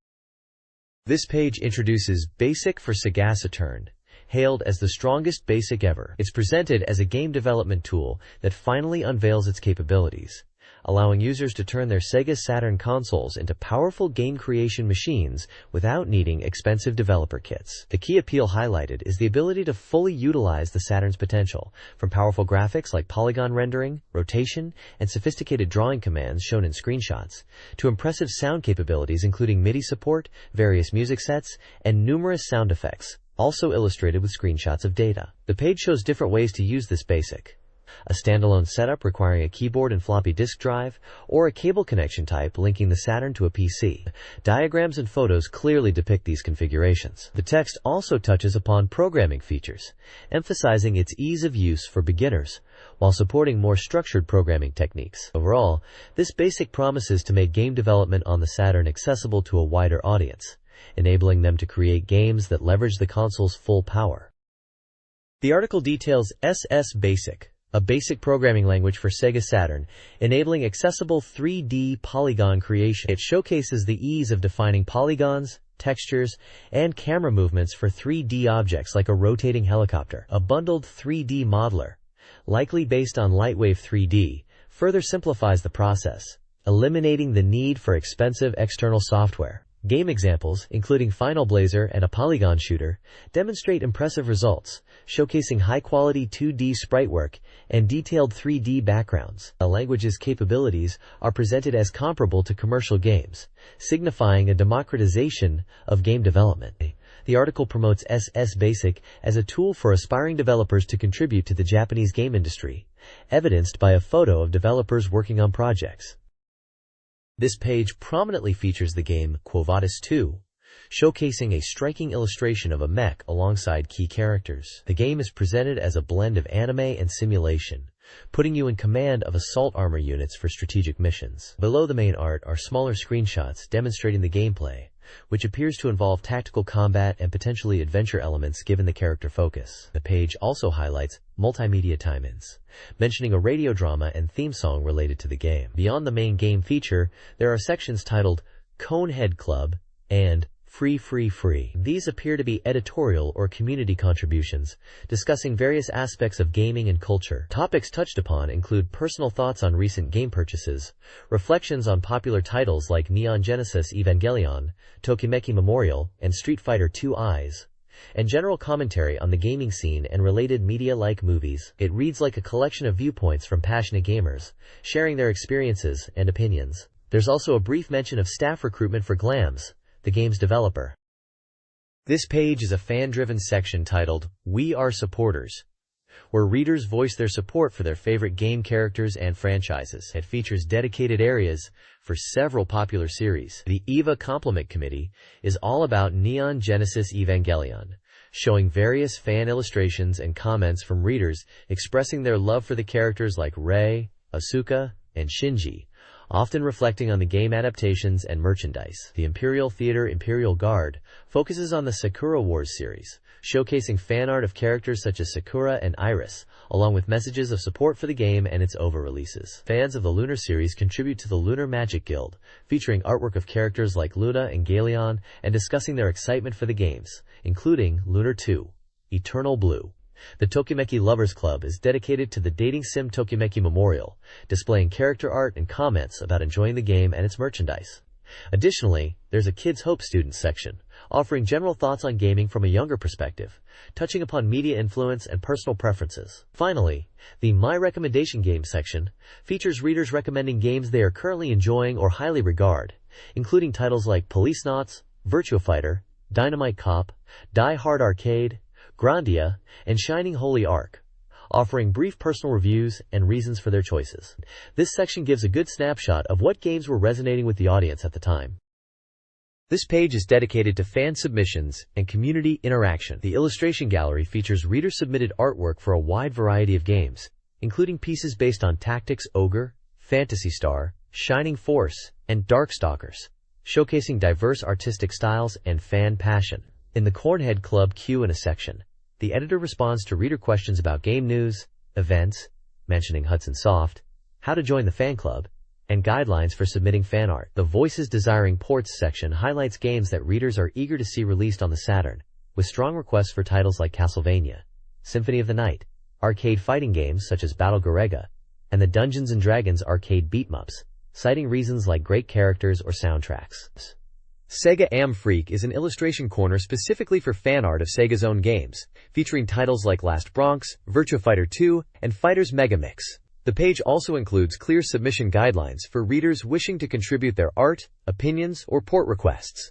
This page introduces Basic for SEGA Saturn, hailed as the strongest BASIC ever. It's presented as a game development tool that finally unveils its capabilities, allowing users to turn their Sega Saturn consoles into powerful game creation machines without needing expensive developer kits. The key appeal highlighted is the ability to fully utilize the Saturn's potential, from powerful graphics like polygon rendering, rotation, and sophisticated drawing commands shown in screenshots, to impressive sound capabilities including MIDI support, various music sets, and numerous sound effects, also illustrated with screenshots of data. The page shows different ways to use this BASIC: a standalone setup requiring a keyboard and floppy disk drive, or a cable connection type linking the Saturn to a PC. Diagrams and photos clearly depict these configurations. The text also touches upon programming features, emphasizing its ease of use for beginners, while supporting more structured programming techniques. Overall, this BASIC promises to make game development on the Saturn accessible to a wider audience, enabling them to create games that leverage the console's full power. The article details SS Basic, a basic programming language for Sega Saturn, enabling accessible 3D polygon creation. It showcases the ease of defining polygons, textures, and camera movements for 3D objects like a rotating helicopter. A bundled 3D modeler, likely based on Lightwave 3D, further simplifies the process, eliminating the need for expensive external software. Game examples, including Final Blazer and a polygon shooter, demonstrate impressive results, showcasing high-quality 2D sprite work and detailed 3D backgrounds. The language's capabilities are presented as comparable to commercial games, signifying a democratization of game development. The article promotes SS Basic as a tool for aspiring developers to contribute to the Japanese game industry, evidenced by a photo of developers working on projects. This page prominently features the game Quo Vadis 2, showcasing a striking illustration of a mech alongside key characters. The game is presented as a blend of anime and simulation, putting you in command of assault armor units for strategic missions. Below the main art are smaller screenshots demonstrating the gameplay, which appears to involve tactical combat and potentially adventure elements given the character focus. The page also highlights multimedia tie-ins, mentioning a radio drama and theme song related to the game. Beyond the main game feature, there are sections titled Conehead Club and Free. These appear to be editorial or community contributions, discussing various aspects of gaming and culture. Topics touched upon include personal thoughts on recent game purchases, reflections on popular titles like Neon Genesis Evangelion, Tokimeki Memorial, and Street Fighter II Eyes, and general commentary on the gaming scene and related media like movies. It reads like a collection of viewpoints from passionate gamers, sharing their experiences and opinions. There's also a brief mention of staff recruitment for Glams, the game's developer. This page is a fan-driven section titled, We Are Supporters, where readers voice their support for their favorite game characters and franchises. It features dedicated areas for several popular series. The EVA Compliment Committee is all about Neon Genesis Evangelion, showing various fan illustrations and comments from readers expressing their love for the characters like Rei, Asuka, and Shinji, often reflecting on the game adaptations and merchandise. The Imperial Theater Imperial Guard focuses on the Sakura Wars series, showcasing fan art of characters such as Sakura and Iris, along with messages of support for the game and its OVA releases. Fans of the Lunar series contribute to the Lunar Magic Guild, featuring artwork of characters like Luna and Galeon and discussing their excitement for the games, including Lunar 2, Eternal Blue. The Tokimeki Lovers Club is dedicated to the dating sim Tokimeki Memorial, displaying character art and comments about enjoying the game and its merchandise. Additionally, there's a Kids Hope Students section, offering general thoughts on gaming from a younger perspective, touching upon media influence and personal preferences. Finally, the My Recommendation Games section features readers recommending games they are currently enjoying or highly regard, including titles like Policenauts, Virtua Fighter, Dynamite Cop, Die Hard Arcade, Grandia, and Shining Holy Ark, offering brief personal reviews and reasons for their choices. This section gives a good snapshot of what games were resonating with the audience at the time. This page is dedicated to fan submissions and community interaction. The illustration gallery features reader-submitted artwork for a wide variety of games, including pieces based on Tactics Ogre, Phantasy Star, Shining Force, and Darkstalkers, showcasing diverse artistic styles and fan passion. In the Cornhead Club Q&A section, the editor responds to reader questions about game news, events, mentioning Hudson Soft, how to join the fan club, and guidelines for submitting fan art. The Voices Desiring Ports section highlights games that readers are eager to see released on the Saturn, with strong requests for titles like Castlevania, Symphony of the Night, arcade fighting games such as Battle Garega, and the Dungeons & Dragons arcade beat'em-ups, citing reasons like great characters or soundtracks. Sega Am Freak is an illustration corner specifically for fan art of Sega's own games, featuring titles like Last Bronx, Virtua Fighter 2, and Fighters Megamix. The page also includes clear submission guidelines for readers wishing to contribute their art, opinions, or port requests.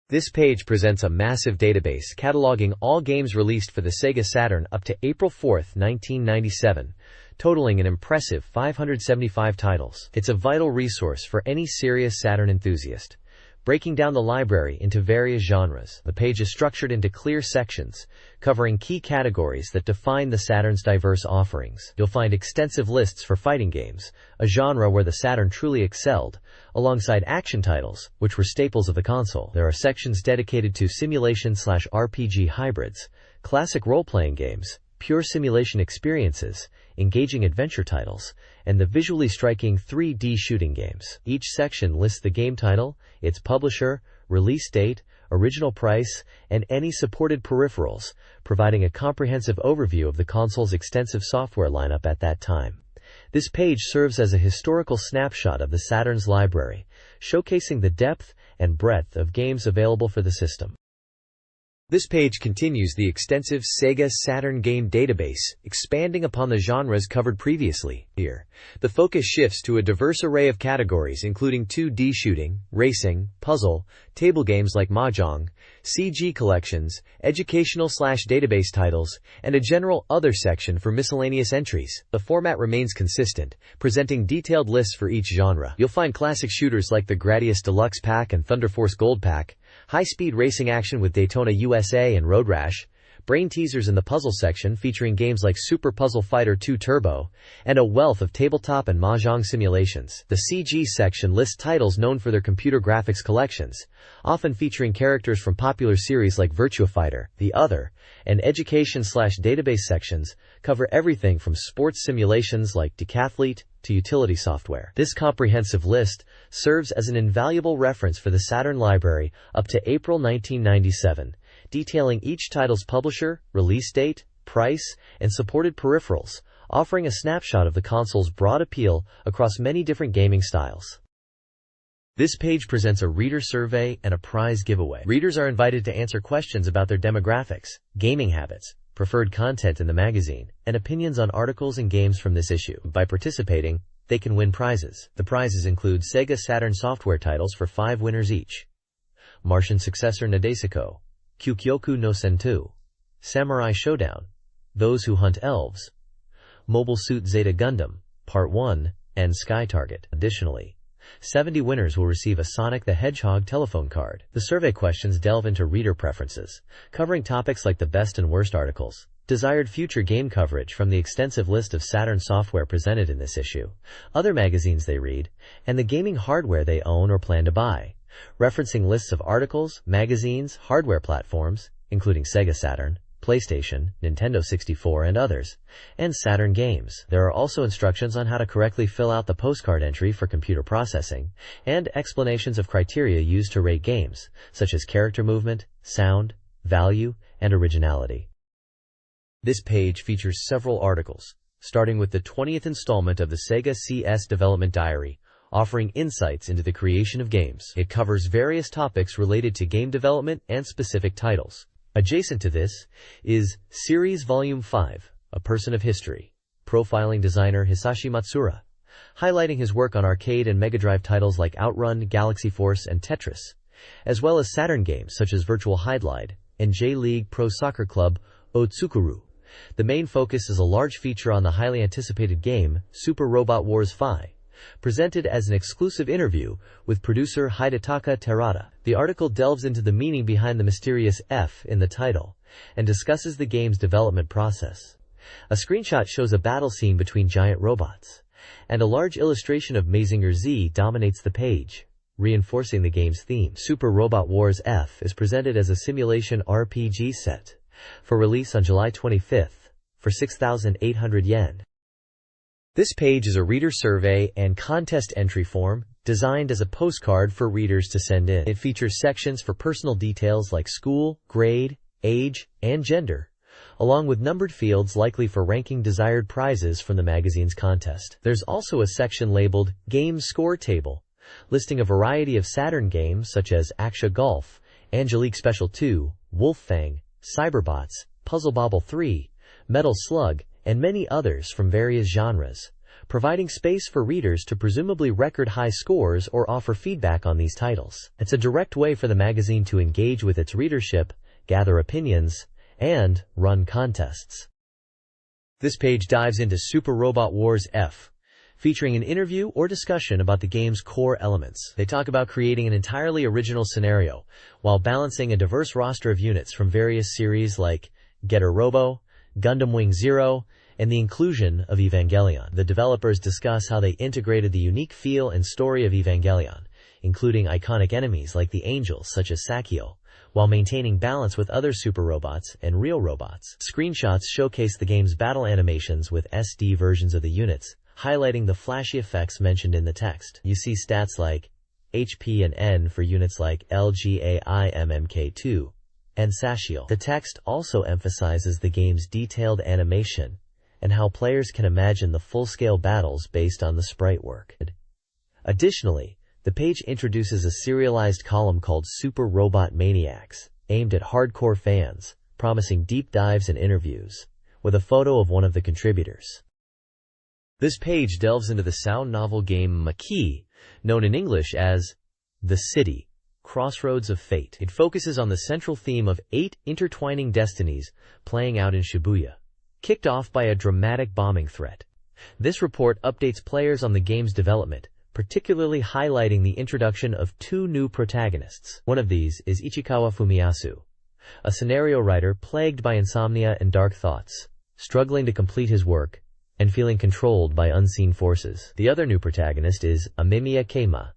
This page presents a massive database cataloging all games released for the Sega Saturn up to April 4, 1997, totaling an impressive 575 titles. It's a vital resource for any serious Saturn enthusiast, breaking down the library into various genres. The page is structured into clear sections, covering key categories that define the Saturn's diverse offerings. You'll find extensive lists for fighting games, a genre where the Saturn truly excelled, alongside action titles, which were staples of the console. There are sections dedicated to simulation/RPG hybrids, classic role-playing games, pure simulation experiences, engaging adventure titles, and the visually striking 3D shooting games. Each section lists the game title, its publisher, release date, original price, and any supported peripherals, providing a comprehensive overview of the console's extensive software lineup at that time. This page serves as a historical snapshot of the Saturn's library, showcasing the depth and breadth of games available for the system. This page continues the extensive Sega Saturn game database, expanding upon the genres covered previously. Here, the focus shifts to a diverse array of categories including 2D shooting, racing, puzzle, table games like Mahjong, CG collections, educational/database titles, and a general other section for miscellaneous entries. The format remains consistent, presenting detailed lists for each genre. You'll find classic shooters like the Gradius Deluxe Pack and Thunder Force Gold Pack, high-speed racing action with Daytona USA and Road Rash, brain teasers in the puzzle section featuring games like Super Puzzle Fighter 2 Turbo, and a wealth of tabletop and mahjong simulations. The CG section lists titles known for their computer graphics collections, often featuring characters from popular series like Virtua Fighter. The other, and education/database sections cover everything from sports simulations like Decathlete to utility software. This comprehensive list serves as an invaluable reference for the Saturn library up to April 1997, detailing each title's publisher, release date, price, and supported peripherals, offering a snapshot of the console's broad appeal across many different gaming styles. This page presents a reader survey and a prize giveaway. Readers are invited to answer questions about their demographics, gaming habits, preferred content in the magazine, and opinions on articles and games from this issue. By participating, they can win prizes. The prizes include Sega Saturn software titles for 5 winners each: Martian Successor Nadesico, Kyukyoku no Sentu, Samurai Showdown, Those Who Hunt Elves, Mobile Suit Zeta Gundam, Part 1, and Sky Target. Additionally, 70 winners will receive a Sonic the Hedgehog telephone card. The survey questions delve into reader preferences, covering topics like the best and worst articles, desired future game coverage from the extensive list of Saturn software presented in this issue, other magazines they read, and the gaming hardware they own or plan to buy, referencing lists of articles, magazines, hardware platforms, including Sega Saturn, PlayStation, Nintendo 64, and others, and Saturn games. There are also instructions on how to correctly fill out the postcard entry for computer processing, and explanations of criteria used to rate games, such as character movement, sound, value, and originality. This page features several articles, starting with the 20th installment of the Sega CS Development Diary, offering insights into the creation of games. It covers various topics related to game development and specific titles. Adjacent to this is Series Volume 5, A Person of History, profiling designer Hisashi Matsuura, highlighting his work on arcade and Mega Drive titles like Outrun, Galaxy Force, and Tetris, as well as Saturn games such as Virtua Fighter and J-League Pro Soccer Club Otsukuru. The main focus is a large feature on the highly anticipated game, Super Robot Wars 5, presented as an exclusive interview with producer Hidetaka Terada. The article delves into the meaning behind the mysterious F in the title, and discusses the game's development process. A screenshot shows a battle scene between giant robots, and a large illustration of Mazinger Z dominates the page, reinforcing the game's theme. Super Robot Wars F is presented as a simulation RPG set, for release on July 25th, for 6,800 yen. This page is a reader survey and contest entry form, designed as a postcard for readers to send in. It features sections for personal details like school, grade, age, and gender, along with numbered fields likely for ranking desired prizes from the magazine's contest. There's also a section labeled Game Score Table, listing a variety of Saturn games such as Aksha Golf, Angelique Special 2, Wolffang, Cyberbots, Puzzle Bobble 3, Metal Slug, and many others from various genres, providing space for readers to presumably record high scores or offer feedback on these titles. It's a direct way for the magazine to engage with its readership, gather opinions, and run contests. This page dives into Super Robot Wars F, featuring an interview or discussion about the game's core elements. They talk about creating an entirely original scenario, while balancing a diverse roster of units from various series like Getter Robo, Gundam Wing Zero, and the inclusion of Evangelion. The developers discuss how they integrated the unique feel and story of Evangelion, including iconic enemies like the Angels such as Sakio, while maintaining balance with other super robots and real robots. Screenshots showcase the game's battle animations with SD versions of the units, highlighting the flashy effects mentioned in the text. You see stats like HP and N for units like LGAIMMK2 and Sashiel. The text also emphasizes the game's detailed animation and how players can imagine the full-scale battles based on the sprite work. Additionally, the page introduces a serialized column called Super Robot Maniacs, aimed at hardcore fans, promising deep dives and interviews, with a photo of one of the contributors. This page delves into the sound novel game Maki, known in English as The City, Crossroads of Fate. It focuses on the central theme of 8 intertwining destinies playing out in Shibuya, kicked off by a dramatic bombing threat. This report updates players on the game's development, particularly highlighting the introduction of 2 new protagonists. One of these is Ichikawa Fumiyasu, a scenario writer plagued by insomnia and dark thoughts, struggling to complete his work and feeling controlled by unseen forces. The other new protagonist is Amemiya Keima,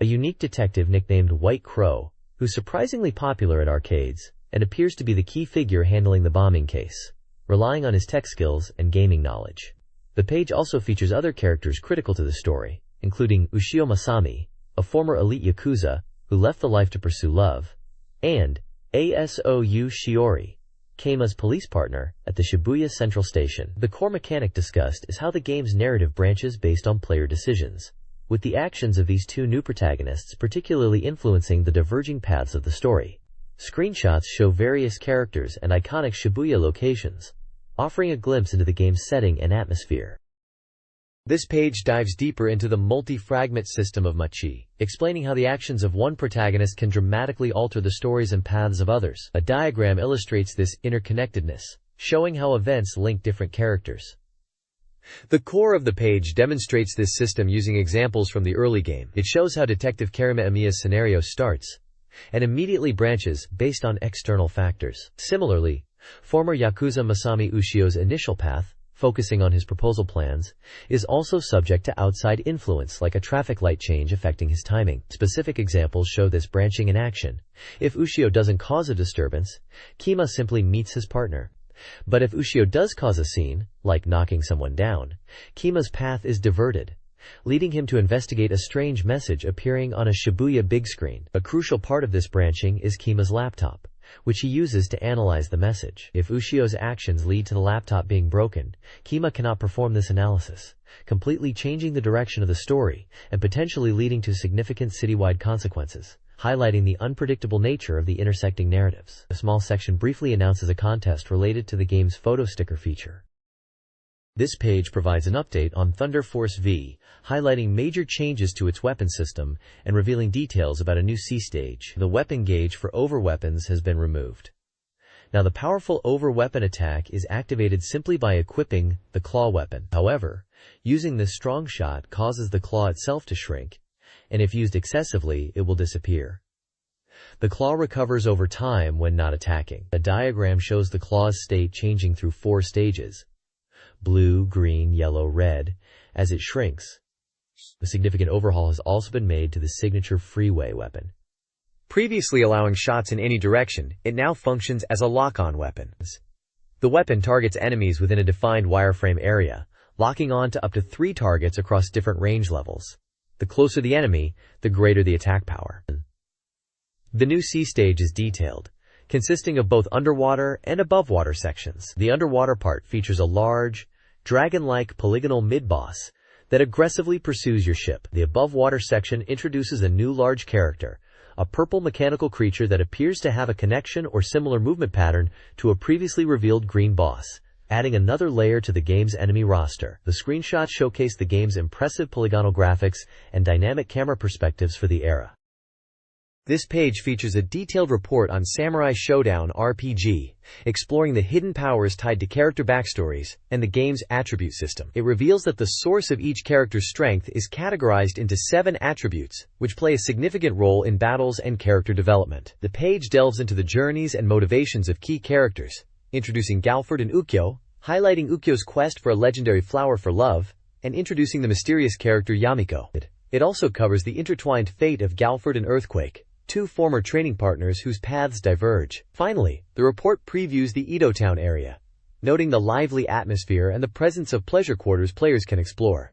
a unique detective nicknamed White Crow, who's surprisingly popular at arcades and appears to be the key figure handling the bombing case, relying on his tech skills and gaming knowledge. The page also features other characters critical to the story, including Ushio Masami, a former elite Yakuza, who left the life to pursue love, and Asoyu Shiori, Keima's police partner, at the Shibuya Central Station. The core mechanic discussed is how the game's narrative branches based on player decisions, with the actions of these two new protagonists particularly influencing the diverging paths of the story. Screenshots show various characters and iconic Shibuya locations, offering a glimpse into the game's setting and atmosphere. This page dives deeper into the multi-fragment system of Machi, explaining how the actions of one protagonist can dramatically alter the stories and paths of others. A diagram illustrates this interconnectedness, showing how events link different characters. The core of the page demonstrates this system using examples from the early game. It shows how Detective Karima Emiya's scenario starts and immediately branches based on external factors. Similarly, former Yakuza Masami Ushio's initial path, focusing on his proposal plans, is also subject to outside influence like a traffic light change affecting his timing. Specific examples show this branching in action. If Ushio doesn't cause a disturbance, Keima simply meets his partner. But if Ushio does cause a scene, like knocking someone down, Keima's path is diverted, leading him to investigate a strange message appearing on a Shibuya big screen. A crucial part of this branching is Keima's laptop, which he uses to analyze the message. If Ushio's actions lead to the laptop being broken, Keima cannot perform this analysis, completely changing the direction of the story and potentially leading to significant citywide consequences, highlighting the unpredictable nature of the intersecting narratives. A small section briefly announces a contest related to the game's photo sticker feature. This page provides an update on Thunder Force V, highlighting major changes to its weapon system and revealing details about a new C stage. The weapon gauge for overweapons has been removed. Now the powerful overweapon attack is activated simply by equipping the claw weapon. However, using this strong shot causes the claw itself to shrink, and if used excessively, it will disappear. The claw recovers over time when not attacking. A diagram shows the claw's state changing through 4 stages: blue, green, yellow, red, as it shrinks. A significant overhaul has also been made to the signature freeway weapon. Previously allowing shots in any direction, it now functions as a lock-on weapon. The weapon targets enemies within a defined wireframe area, locking on to up to 3 targets across different range levels. The closer the enemy, the greater the attack power. The new C stage is detailed, consisting of both underwater and above-water sections. The underwater part features a large, dragon-like polygonal mid-boss that aggressively pursues your ship. The above-water section introduces a new large character, a purple mechanical creature that appears to have a connection or similar movement pattern to a previously revealed green boss, adding another layer to the game's enemy roster. The screenshots showcase the game's impressive polygonal graphics and dynamic camera perspectives for the era. This page features a detailed report on Samurai Showdown RPG, exploring the hidden powers tied to character backstories and the game's attribute system. It reveals that the source of each character's strength is categorized into 7 attributes, which play a significant role in battles and character development. The page delves into the journeys and motivations of key characters, introducing Galford and Ukyo, highlighting Ukyo's quest for a legendary flower for love, and introducing the mysterious character Yamiko. It also covers the intertwined fate of Galford and Earthquake, 2 former training partners whose paths diverge. Finally, the report previews the Edo Town area, noting the lively atmosphere and the presence of pleasure quarters players can explore.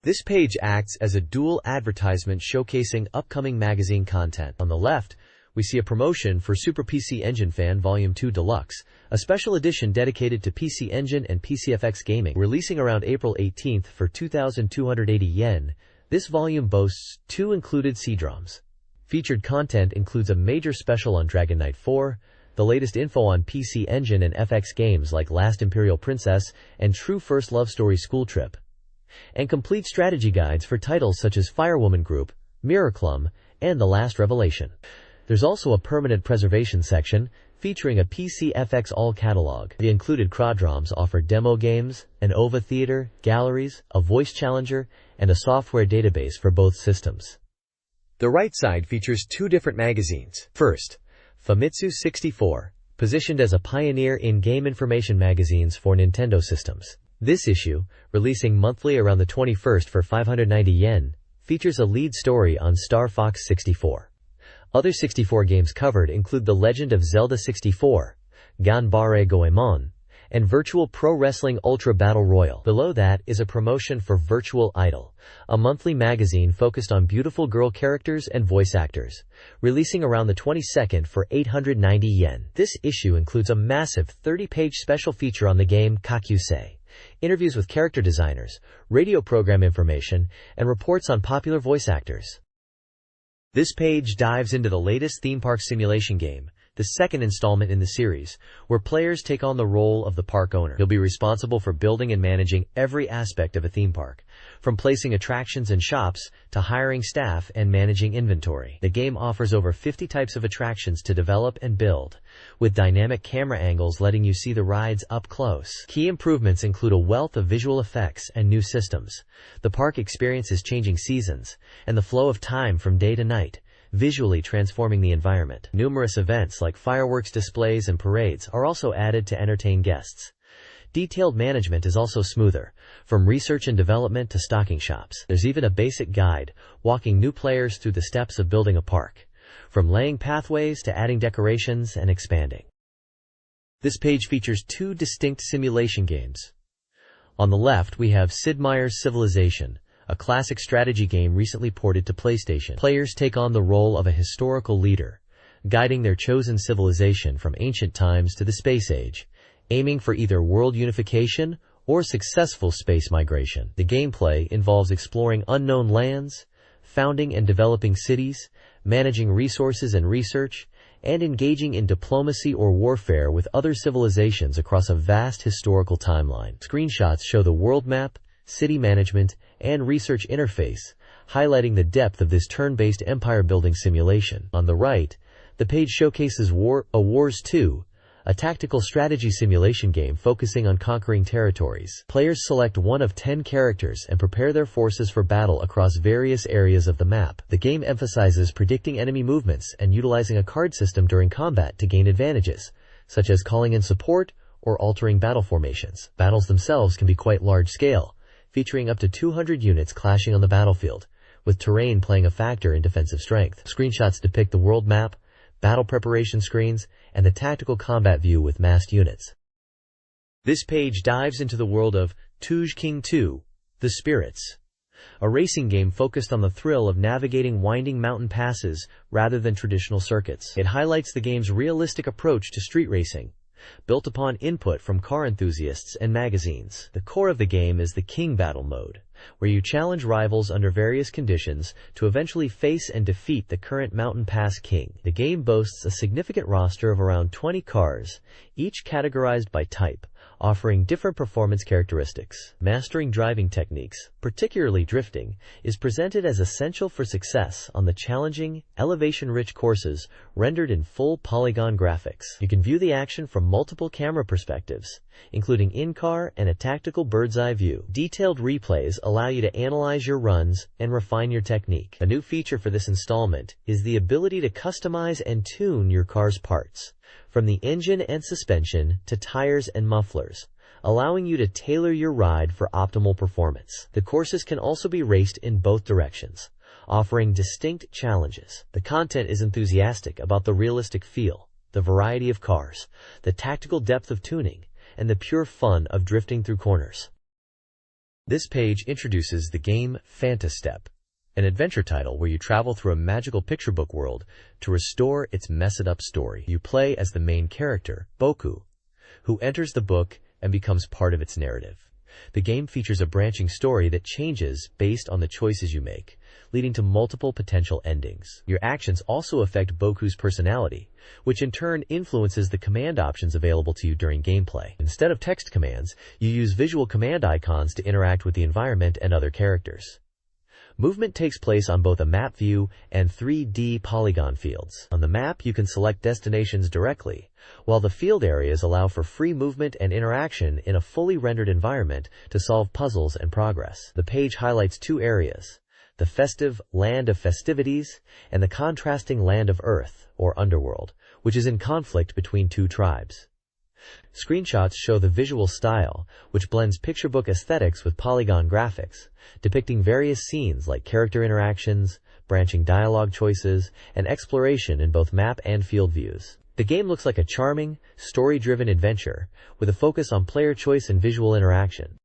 This page acts as a dual advertisement showcasing upcoming magazine content. On the left, we see a promotion for Super PC Engine Fan Volume 2 Deluxe, a special edition dedicated to PC Engine and PCFX gaming. Releasing around April 18th for 2,280 yen, this volume boasts 2 included CD-ROMs. Featured content includes a major special on Dragon Knight 4, the latest info on PC Engine and FX games like Last Imperial Princess and True First Love Story School Trip, and complete strategy guides for titles such as Firewoman Group, Miraclum, and The Last Revelation. There's also a permanent preservation section featuring a PCFX all catalog. The included CD-ROMs offer demo games, an OVA theater, galleries, a voice challenger, and a software database for both systems. The right side features 2 different magazines. First, Famitsu 64, positioned as a pioneer in game information magazines for Nintendo systems. This issue, releasing monthly around the 21st for 590 yen, features a lead story on Star Fox 64. Other 64 games covered include The Legend of Zelda 64, Ganbare Goemon, and Virtual Pro Wrestling Ultra Battle Royal. Below that is a promotion for Virtual Idol, a monthly magazine focused on beautiful girl characters and voice actors, releasing around the 22nd for 890 yen. This issue includes a massive 30-page special feature on the game Kakusei, interviews with character designers, radio program information, and reports on popular voice actors. This page dives into the latest theme park simulation game, the second installment in the series, where players take on the role of the park owner. You'll be responsible for building and managing every aspect of a theme park, from placing attractions and shops to hiring staff and managing inventory. The game offers over 50 types of attractions to develop and build, with dynamic camera angles letting you see the rides up close. Key improvements include a wealth of visual effects and new systems. The park experiences changing seasons and the flow of time from day to night, visually transforming the environment. Numerous events like fireworks displays and parades are also added to entertain guests. Detailed management is also smoother, from research and development to stocking shops. There's even a basic guide, walking new players through the steps of building a park, from laying pathways to adding decorations and expanding. This page features two distinct simulation games. On the left we have Sid Meier's Civilization, a classic strategy game recently ported to PlayStation. Players take on the role of a historical leader, guiding their chosen civilization from ancient times to the space age, aiming for either world unification or successful space migration. The gameplay involves exploring unknown lands, founding and developing cities, managing resources and research, and engaging in diplomacy or warfare with other civilizations across a vast historical timeline. Screenshots show the world map, city management, and research interface, highlighting the depth of this turn-based empire-building simulation. On the right, the page showcases Wars 2, a tactical strategy simulation game focusing on conquering territories. Players select one of 10 characters and prepare their forces for battle across various areas of the map. The game emphasizes predicting enemy movements and utilizing a card system during combat to gain advantages, such as calling in support or altering battle formations. Battles themselves can be quite large-scale, featuring up to 200 units clashing on the battlefield, with terrain playing a factor in defensive strength. Screenshots depict the world map, battle preparation screens, and the tactical combat view with massed units. This page dives into the world of Touge King 2, The Spirits, a racing game focused on the thrill of navigating winding mountain passes rather than traditional circuits. It highlights the game's realistic approach to street racing, built upon input from car enthusiasts and magazines. The core of the game is the King Battle mode, where you challenge rivals under various conditions to eventually face and defeat the current Mountain Pass King. The game boasts a significant roster of around 20 cars, each categorized by type, offering different performance characteristics. Mastering driving techniques, particularly drifting, is presented as essential for success on the challenging, elevation-rich courses rendered in full polygon graphics. You can view the action from multiple camera perspectives, including in-car and a tactical bird's-eye view. Detailed replays allow you to analyze your runs and refine your technique. A new feature for this installment is the ability to customize and tune your car's parts, from the engine and suspension to tires and mufflers, allowing you to tailor your ride for optimal performance. The courses can also be raced in both directions, offering distinct challenges. The content is enthusiastic about the realistic feel, the variety of cars, the tactical depth of tuning, and the pure fun of drifting through corners. This page introduces the game Fantastep, an adventure title where you travel through a magical picture book world to restore its messed-up story. You play as the main character, Boku, who enters the book and becomes part of its narrative. The game features a branching story that changes based on the choices you make, leading to multiple potential endings. Your actions also affect Boku's personality, which in turn influences the command options available to you during gameplay. Instead of text commands, you use visual command icons to interact with the environment and other characters. Movement takes place on both a map view and 3D polygon fields. On the map, you can select destinations directly, while the field areas allow for free movement and interaction in a fully rendered environment to solve puzzles and progress. The page highlights two areas: the festive Land of Festivities and the contrasting Land of Earth, or Underworld, which is in conflict between two tribes. Screenshots show the visual style, which blends picture book aesthetics with polygon graphics, depicting various scenes like character interactions, branching dialogue choices, and exploration in both map and field views. The game looks like a charming, story-driven adventure, with a focus on player choice and visual interaction.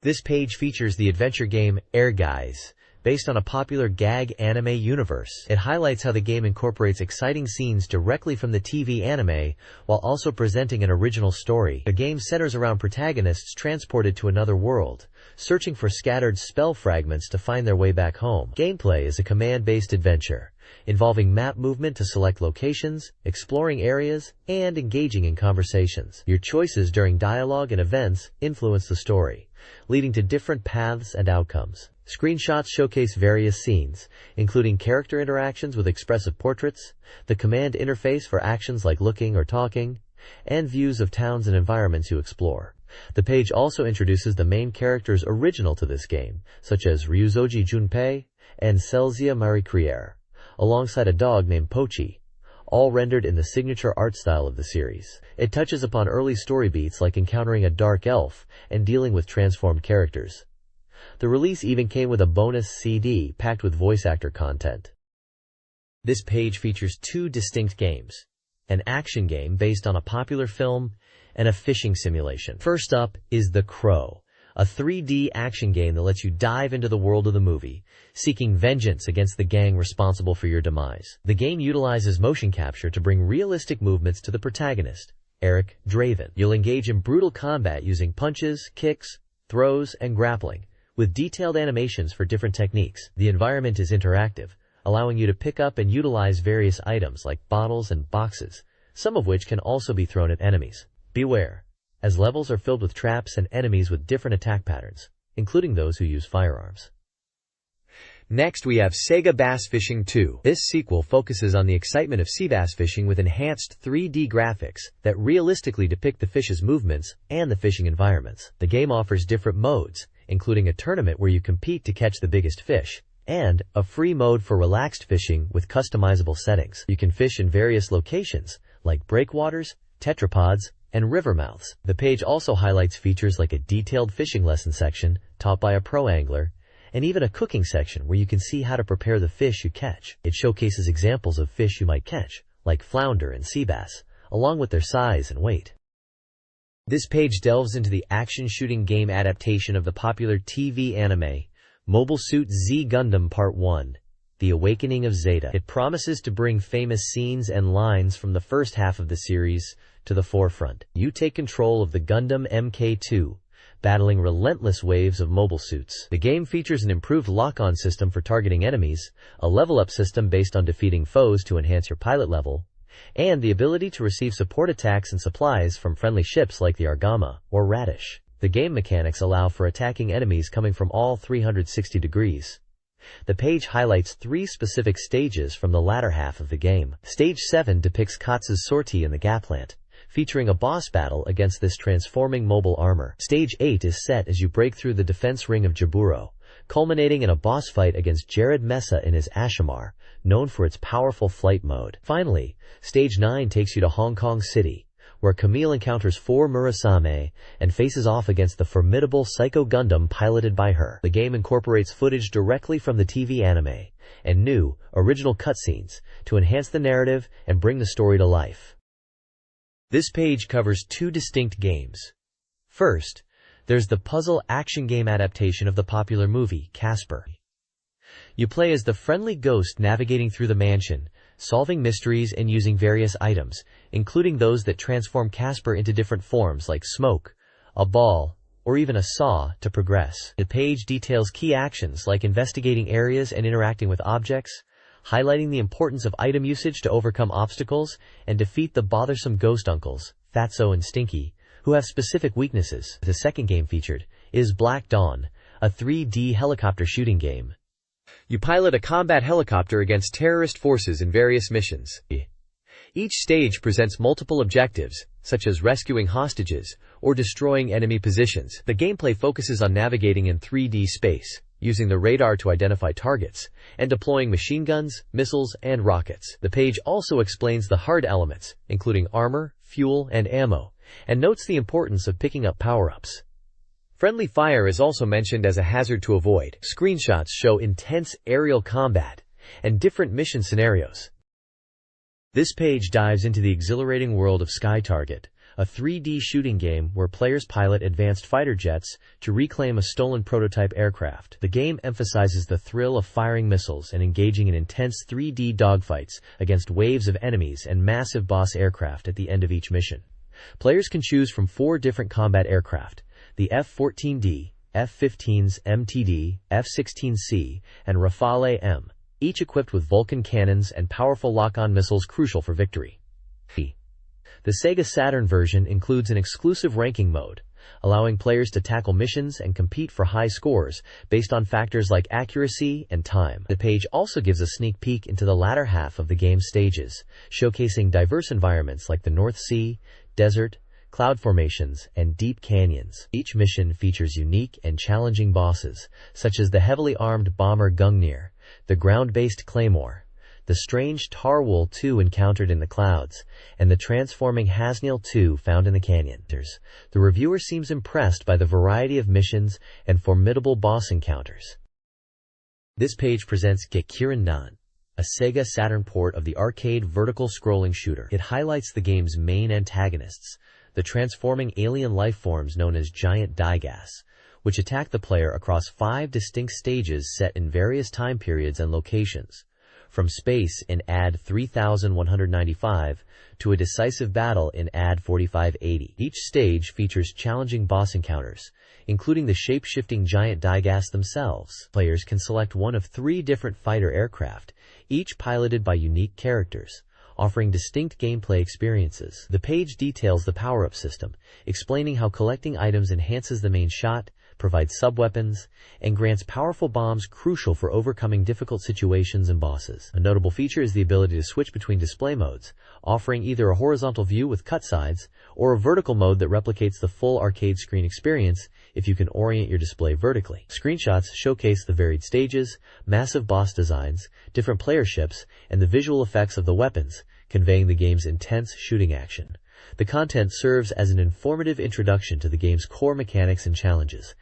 This page features the adventure game Air Guys, based on a popular gag anime universe. It highlights how the game incorporates exciting scenes directly from the TV anime, while also presenting an original story. The game centers around protagonists transported to another world, searching for scattered spell fragments to find their way back home. Gameplay is a command-based adventure, involving map movement to select locations, exploring areas, and engaging in conversations. Your choices during dialogue and events influence the story, leading to different paths and outcomes. Screenshots showcase various scenes, including character interactions with expressive portraits, the command interface for actions like looking or talking, and views of towns and environments you explore. The page also introduces the main characters original to this game, such as Ryuzoji Junpei and Celsia Marie Criere, alongside a dog named Pochi, all rendered in the signature art style of the series. It touches upon early story beats like encountering a dark elf and dealing with transformed characters. The release even came with a bonus CD packed with voice actor content. This page features two distinct games: an action game based on a popular film and a fishing simulation. First up is The Crow, a 3D action game that lets you dive into the world of the movie, seeking vengeance against the gang responsible for your demise. The game utilizes motion capture to bring realistic movements to the protagonist, Eric Draven. You'll engage in brutal combat using punches, kicks, throws, and grappling, with detailed animations for different techniques. The environment is interactive, allowing you to pick up and utilize various items like bottles and boxes, some of which can also be thrown at enemies. Beware, as levels are filled with traps and enemies with different attack patterns, including those who use firearms. Next we have Sega Bass Fishing 2. This sequel focuses on the excitement of sea bass fishing with enhanced 3D graphics that realistically depict the fish's movements and the fishing environments. The game offers different modes, including a tournament where you compete to catch the biggest fish, and a free mode for relaxed fishing with customizable settings. You can fish in various locations, like breakwaters, tetrapods, and river mouths. The page also highlights features like a detailed fishing lesson section taught by a pro angler, and even a cooking section where you can see how to prepare the fish you catch. It showcases examples of fish you might catch, like flounder and sea bass, along with their size and weight. This page delves into the action shooting game adaptation of the popular TV anime, Mobile Suit Z Gundam Part 1, The Awakening of Zeta. It promises to bring famous scenes and lines from the first half of the series to the forefront. You take control of the Gundam MK2, battling relentless waves of mobile suits. The game features an improved lock-on system for targeting enemies, a level-up system based on defeating foes to enhance your pilot level, and the ability to receive support attacks and supplies from friendly ships like the Argama or Radish. The game mechanics allow for attacking enemies coming from all 360 degrees. The page highlights 3 specific stages from the latter half of the game. Stage 7 depicts Katsu's sortie in the Gaplant, featuring a boss battle against this transforming mobile armor. Stage 8 is set as you break through the defense ring of Jaburo, culminating in a boss fight against Jared Mesa in his Ashamar, known for its powerful flight mode. Finally, Stage 9 takes you to Hong Kong City, where Camille encounters 4 Murasame and faces off against the formidable Psycho Gundam piloted by her. The game incorporates footage directly from the TV anime and new, original cutscenes to enhance the narrative and bring the story to life. This page covers 2 distinct games. First, there's the puzzle action game adaptation of the popular movie, Casper. You play as the friendly ghost navigating through the mansion, solving mysteries and using various items, including those that transform Casper into different forms like smoke, a ball, or even a saw to progress. The page details key actions like investigating areas and interacting with objects, highlighting the importance of item usage to overcome obstacles and defeat the bothersome ghost uncles, Fatso and Stinky, who have specific weaknesses. The second game featured is Black Dawn, a 3D helicopter shooting game. You pilot a combat helicopter against terrorist forces in various missions. Each stage presents multiple objectives, such as rescuing hostages or destroying enemy positions. The gameplay focuses on navigating in 3D space, using the radar to identify targets, and deploying machine guns, missiles, and rockets. The page also explains the hard elements, including armor, fuel, and ammo, and notes the importance of picking up power-ups. Friendly fire is also mentioned as a hazard to avoid. Screenshots show intense aerial combat and different mission scenarios. This page dives into the exhilarating world of Sky Target, a 3D shooting game where players pilot advanced fighter jets to reclaim a stolen prototype aircraft. The game emphasizes the thrill of firing missiles and engaging in intense 3D dogfights against waves of enemies and massive boss aircraft at the end of each mission. Players can choose from 4 different combat aircraft: the F-14D, F-15s MTD, F-16C, and Rafale M, each equipped with Vulcan cannons and powerful lock-on missiles crucial for victory. The Sega Saturn version includes an exclusive ranking mode, allowing players to tackle missions and compete for high scores based on factors like accuracy and time. The page also gives a sneak peek into the latter half of the game's stages, showcasing diverse environments like the North Sea, desert, cloud formations, and deep canyons. Each mission features unique and challenging bosses, such as the heavily armed bomber Gungnir, the ground-based Claymore, the strange Tarwool 2 encountered in the clouds, and the transforming Hasniel 2 found in the canyon. The reviewer seems impressed by the variety of missions and formidable boss encounters. This page presents Gekirin Nan, a Sega Saturn port of the arcade vertical scrolling shooter. It highlights the game's main antagonists, the transforming alien lifeforms known as giant Digas, which attack the player across 5 distinct stages set in various time periods and locations, from space in AD 3195 to a decisive battle in AD 4580. Each stage features challenging boss encounters, including the shape-shifting giant Digas themselves. Players can select one of 3 different fighter aircraft, each piloted by unique characters, offering distinct gameplay experiences. The page details the power-up system, explaining how collecting items enhances the main shot, provides sub-weapons, and grants powerful bombs crucial for overcoming difficult situations and bosses. A notable feature is the ability to switch between display modes, offering either a horizontal view with cut sides, or a vertical mode that replicates the full arcade screen experience if you can orient your display vertically. Screenshots showcase the varied stages, massive boss designs, different player ships, and the visual effects of the weapons, conveying the game's intense shooting action. The content serves as an informative introduction to the game's core mechanics and challenges.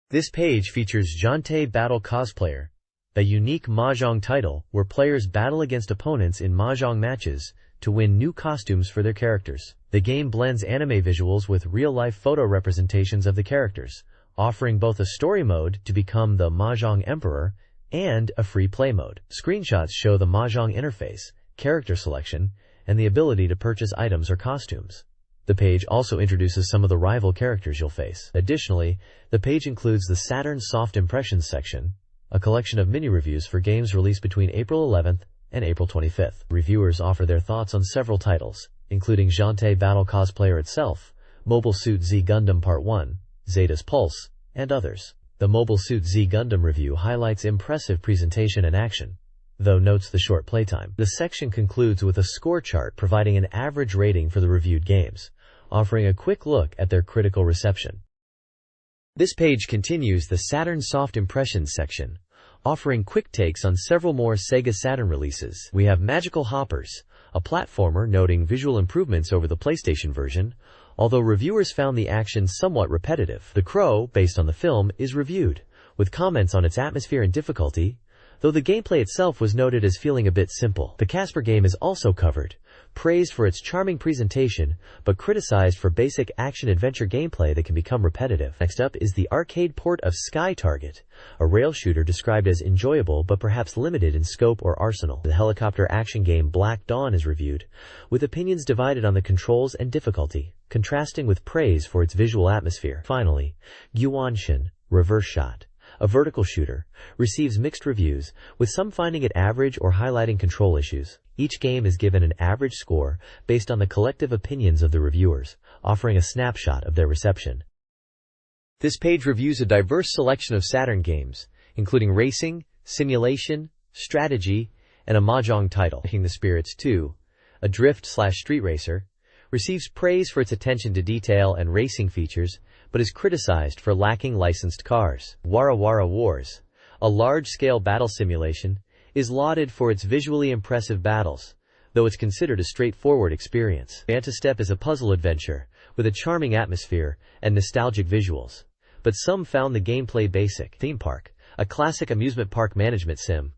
This page features Jante Battle Cosplayer, a unique Mahjong title where players battle against opponents in Mahjong matches to win new costumes for their characters. The game blends anime visuals with real-life photo representations of the characters, offering both a story mode to become the Mahjong Emperor and a free play mode. Screenshots show the Mahjong interface, character selection, and the ability to purchase items or costumes. The page also introduces some of the rival characters you'll face. Additionally, the page includes the Saturn Soft Impressions section, a collection of mini-reviews for games released between April 11th and April 25th. Reviewers offer their thoughts on several titles, including Jante Battle Cosplayer itself, Mobile Suit Z Gundam Part 1, Zeta's Pulse, and others. The Mobile Suit Z Gundam review highlights impressive presentation and action, though notes the short playtime. The section concludes with a score chart providing an average rating for the reviewed games, offering a quick look at their critical reception. This page continues the Saturn Soft Impressions section, offering quick takes on several more Sega Saturn releases. We have Magical Hoppers, a platformer noting visual improvements over the PlayStation version, although reviewers found the action somewhat repetitive. The Crow, based on the film, is reviewed, with comments on its atmosphere and difficulty, though the gameplay itself was noted as feeling a bit simple. The Casper game is also covered, praised for its charming presentation, but criticized for basic action-adventure gameplay that can become repetitive. Next up is the arcade port of Sky Target, a rail shooter described as enjoyable but perhaps limited in scope or arsenal. The helicopter action game Black Dawn is reviewed, with opinions divided on the controls and difficulty, contrasting with praise for its visual atmosphere. Finally, Guanshin, Reverse Shot, a vertical shooter, receives mixed reviews, with some finding it average or highlighting control issues. Each game is given an average score based on the collective opinions of the reviewers, offering a snapshot of their reception. This page reviews a diverse selection of Saturn games, including racing, simulation, strategy, and a Mahjong title. The Spirits 2, a drift/street racer, receives praise for its attention to detail and racing features, but is criticized for lacking licensed cars. Wara Wara Wars, a large-scale battle simulation, is lauded for its visually impressive battles, though it's considered a straightforward experience. Antistep is a puzzle adventure, with a charming atmosphere and nostalgic visuals, but some found the gameplay basic. Theme Park, a classic amusement park management sim,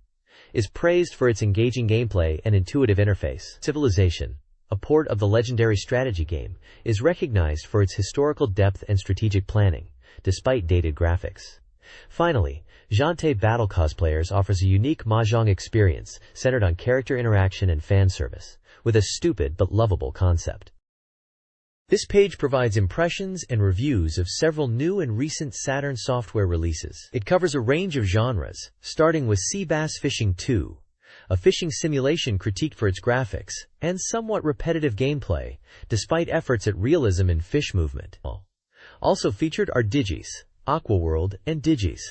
is praised for its engaging gameplay and intuitive interface. Civilization, a port of the legendary strategy game, is recognized for its historical depth and strategic planning, despite dated graphics. Finally, Jante Battle Cosplayers offers a unique mahjong experience centered on character interaction and fan service, with a stupid but lovable concept. This page provides impressions and reviews of several new and recent Saturn software releases. It covers a range of genres, starting with Sea Bass Fishing 2, a fishing simulation critiqued for its graphics and somewhat repetitive gameplay, despite efforts at realism in fish movement. Also featured are Digis, Aquaworld, and Digis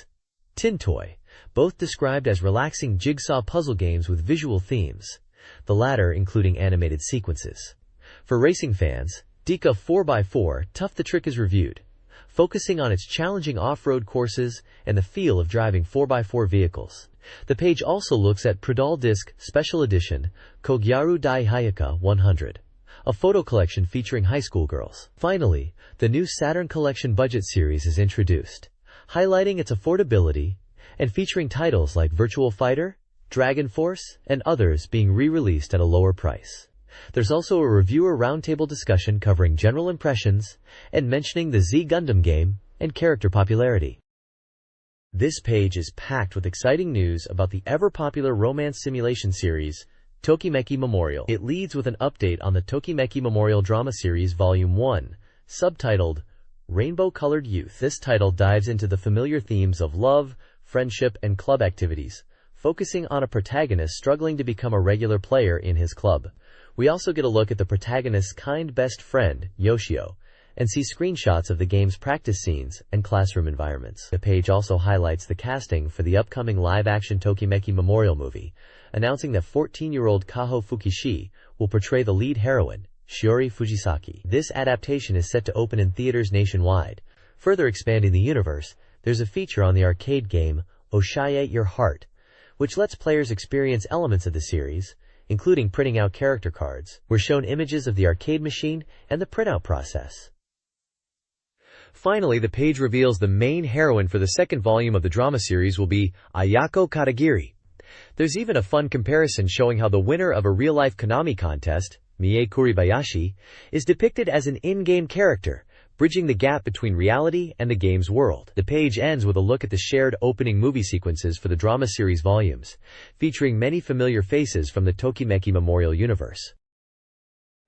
Tin Toy, both described as relaxing jigsaw puzzle games with visual themes, the latter including animated sequences. For racing fans, Dika 4x4 Tough the Trick is reviewed, focusing on its challenging off-road courses and the feel of driving 4x4 vehicles. The page also looks at Pradal Disc Special Edition Kogyaru Dai Hayaka 100, a photo collection featuring high school girls. Finally, the new Saturn Collection Budget series is introduced, highlighting its affordability and featuring titles like Virtua Fighter, Dragon Force, and others being re-released at a lower price. There's also a reviewer roundtable discussion covering general impressions and mentioning the Z Gundam game and character popularity. This page is packed with exciting news about the ever-popular romance simulation series, Tokimeki Memorial. It leads with an update on the Tokimeki Memorial Drama Series Volume 1, subtitled Rainbow-Colored Youth. This title dives into the familiar themes of love, friendship, and club activities, focusing on a protagonist struggling to become a regular player in his club. We also get a look at the protagonist's kind best friend, Yoshio, and see screenshots of the game's practice scenes and classroom environments. The page also highlights the casting for the upcoming live-action Tokimeki Memorial movie, announcing that 14-year-old Kaho Fukishi will portray the lead heroine, Shiori Fujisaki. This adaptation is set to open in theaters nationwide. Further expanding the universe, there's a feature on the arcade game, Oshaye Your Heart, which lets players experience elements of the series, including printing out character cards. We're shown images of the arcade machine and the printout process. Finally, the page reveals the main heroine for the second volume of the drama series will be Ayako Katagiri. There's even a fun comparison showing how the winner of a real-life Konami contest, Mie Kuribayashi, is depicted as an in-game character, bridging the gap between reality and the game's world. The page ends with a look at the shared opening movie sequences for the drama series volumes, featuring many familiar faces from the Tokimeki Memorial universe.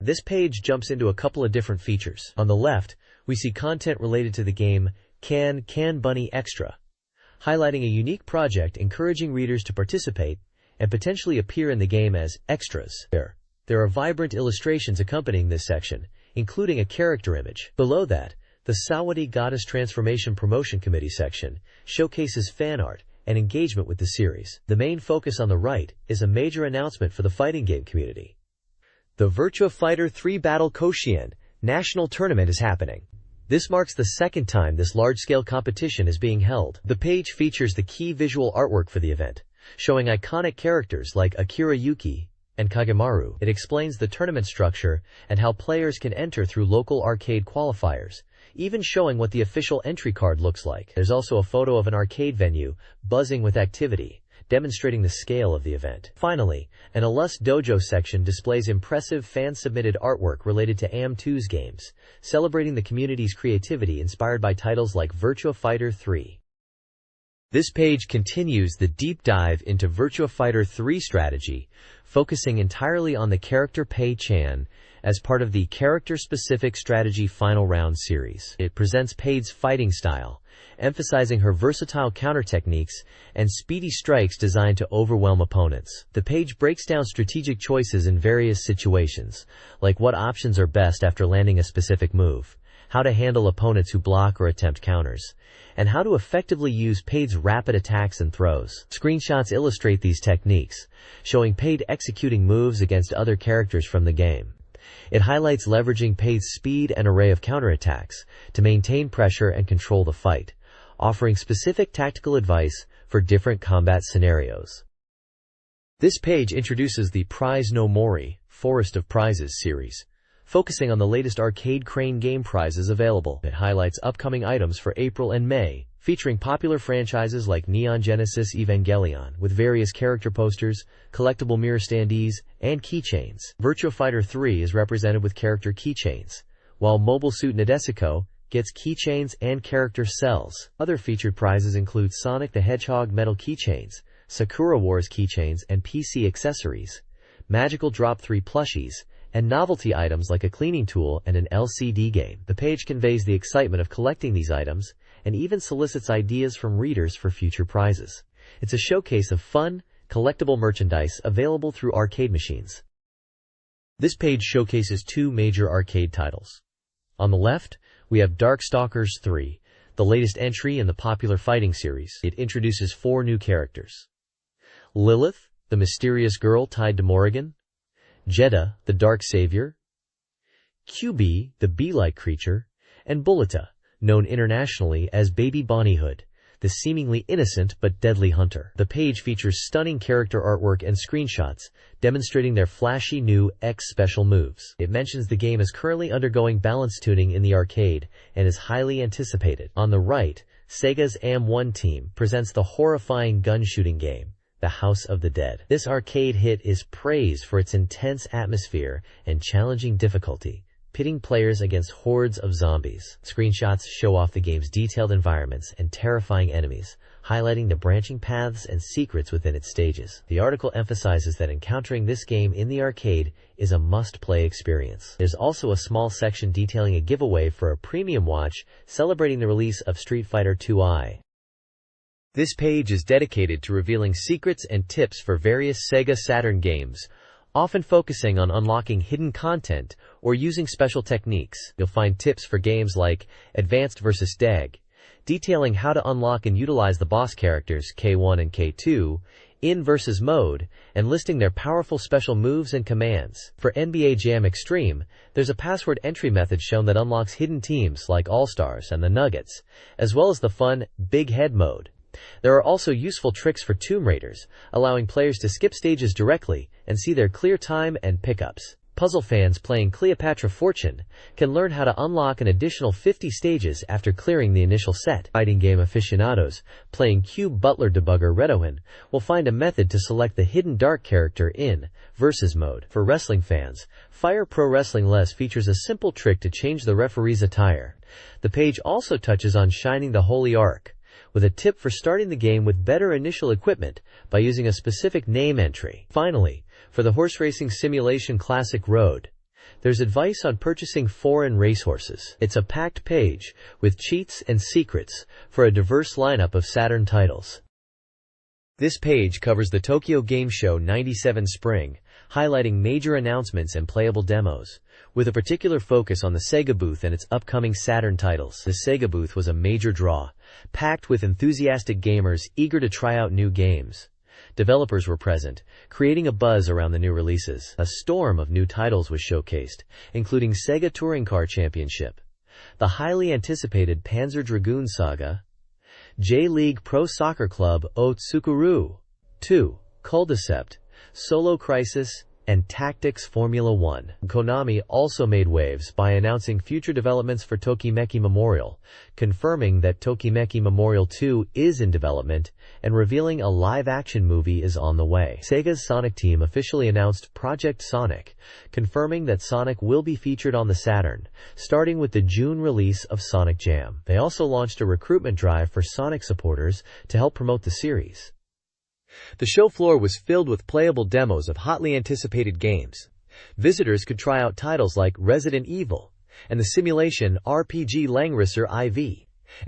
This page jumps into a couple of different features. On the left, we see content related to the game Can Bunny Extra, highlighting a unique project encouraging readers to participate and potentially appear in the game as extras. There are vibrant illustrations accompanying this section, including a character image. Below that, the Sawadi Goddess Transformation Promotion Committee section showcases fan art and engagement with the series. The main focus on the right is a major announcement for the fighting game community. The Virtua Fighter 3 Battle Koshien National Tournament is happening. This marks the second time this large-scale competition is being held. The page features the key visual artwork for the event, showing iconic characters like Akira Yuki and Kagemaru. It explains the tournament structure and how players can enter through local arcade qualifiers, even showing what the official entry card looks like. There's also a photo of an arcade venue buzzing with activity, demonstrating the scale of the event. Finally, an Illus Dojo section displays impressive fan-submitted artwork related to AM2's games, celebrating the community's creativity inspired by titles like Virtua Fighter 3. This page continues the deep dive into Virtua Fighter 3 strategy, focusing entirely on the character Pei-chan as part of the Character-Specific Strategy Final Round series. It presents Pei's fighting style, emphasizing her versatile counter techniques and speedy strikes designed to overwhelm opponents. The page breaks down strategic choices in various situations, like what options are best after landing a specific move, how to handle opponents who block or attempt counters, and how to effectively use Pei's rapid attacks and throws. Screenshots illustrate these techniques, showing Pei executing moves against other characters from the game. It highlights leveraging Pei's speed and array of counterattacks to maintain pressure and control the fight, offering specific tactical advice for different combat scenarios. This page introduces the Prize no Mori, Forest of Prizes series, focusing on the latest arcade crane game prizes available. It highlights upcoming items for April and May, featuring popular franchises like Neon Genesis Evangelion with various character posters, collectible mirror standees, and keychains. Virtua Fighter 3 is represented with character keychains, while Mobile Suit Nadesico gets keychains and character cells. Other featured prizes include Sonic the Hedgehog metal keychains, Sakura Wars keychains and PC accessories, Magical Drop 3 plushies, and novelty items like a cleaning tool and an LCD game. The page conveys the excitement of collecting these items and even solicits ideas from readers for future prizes. It's a showcase of fun, collectible merchandise available through arcade machines. This page showcases two major arcade titles. On the left, we have Darkstalkers 3, the latest entry in the popular fighting series. It introduces 4 new characters: Lilith, the mysterious girl tied to Morrigan; Jeddah, the dark savior; QB, the bee-like creature; and Bulleta, known internationally as Baby Bonnyhood, the seemingly innocent but deadly hunter. The page features stunning character artwork and screenshots demonstrating their flashy new X special moves. It mentions the game is currently undergoing balance tuning in the arcade and is highly anticipated. On the right, Sega's AM1 team presents the horrifying gun-shooting game, The House of the Dead. This arcade hit is praised for its intense atmosphere and challenging difficulty, pitting players against hordes of zombies. Screenshots show off the game's detailed environments and terrifying enemies, highlighting the branching paths and secrets within its stages. The article emphasizes that encountering this game in the arcade is a must-play experience. There's also a small section detailing a giveaway for a premium watch celebrating the release of Street Fighter II. This page is dedicated to revealing secrets and tips for various Sega Saturn games, often focusing on unlocking hidden content or using special techniques. You'll find tips for games like Advanced vs. DEG, detailing how to unlock and utilize the boss characters K1 and K2 in versus mode, and listing their powerful special moves and commands. For NBA Jam Extreme, there's a password entry method shown that unlocks hidden teams like All-Stars and the Nuggets, as well as the fun Big Head mode. There are also useful tricks for Tomb Raiders, allowing players to skip stages directly and see their clear time and pickups. Puzzle fans playing Cleopatra Fortune can learn how to unlock an additional 50 stages after clearing the initial set. Fighting game aficionados playing Cube Butler Debugger Redohin will find a method to select the hidden dark character in versus mode. For wrestling fans, Fire Pro Wrestling Les features a simple trick to change the referee's attire. The page also touches on Shining the Holy Ark, with a tip for starting the game with better initial equipment by using a specific name entry. Finally, for the horse racing simulation Classic Road, there's advice on purchasing foreign racehorses. It's a packed page with cheats and secrets for a diverse lineup of Saturn titles. This page covers the Tokyo Game Show '97 Spring, highlighting major announcements and playable demos, with a particular focus on the Sega booth and its upcoming Saturn titles. The Sega booth was a major draw, packed with enthusiastic gamers eager to try out new games. Developers were present, creating a buzz around the new releases. A storm of new titles was showcased, including Sega Touring Car Championship, the highly anticipated Panzer Dragoon Saga, J-League Pro Soccer Club Otsukuru 2, Culdicept, Solo Crisis, and Tactics Formula 1. Konami also made waves by announcing future developments for Tokimeki Memorial, confirming that Tokimeki Memorial 2 is in development and revealing a live-action movie is on the way. Sega's Sonic team officially announced Project Sonic, confirming that Sonic will be featured on the Saturn, starting with the June release of Sonic Jam. They also launched a recruitment drive for Sonic supporters to help promote the series. The show floor was filled with playable demos of hotly anticipated games. Visitors could try out titles like Resident Evil and the simulation RPG Langrisser IV.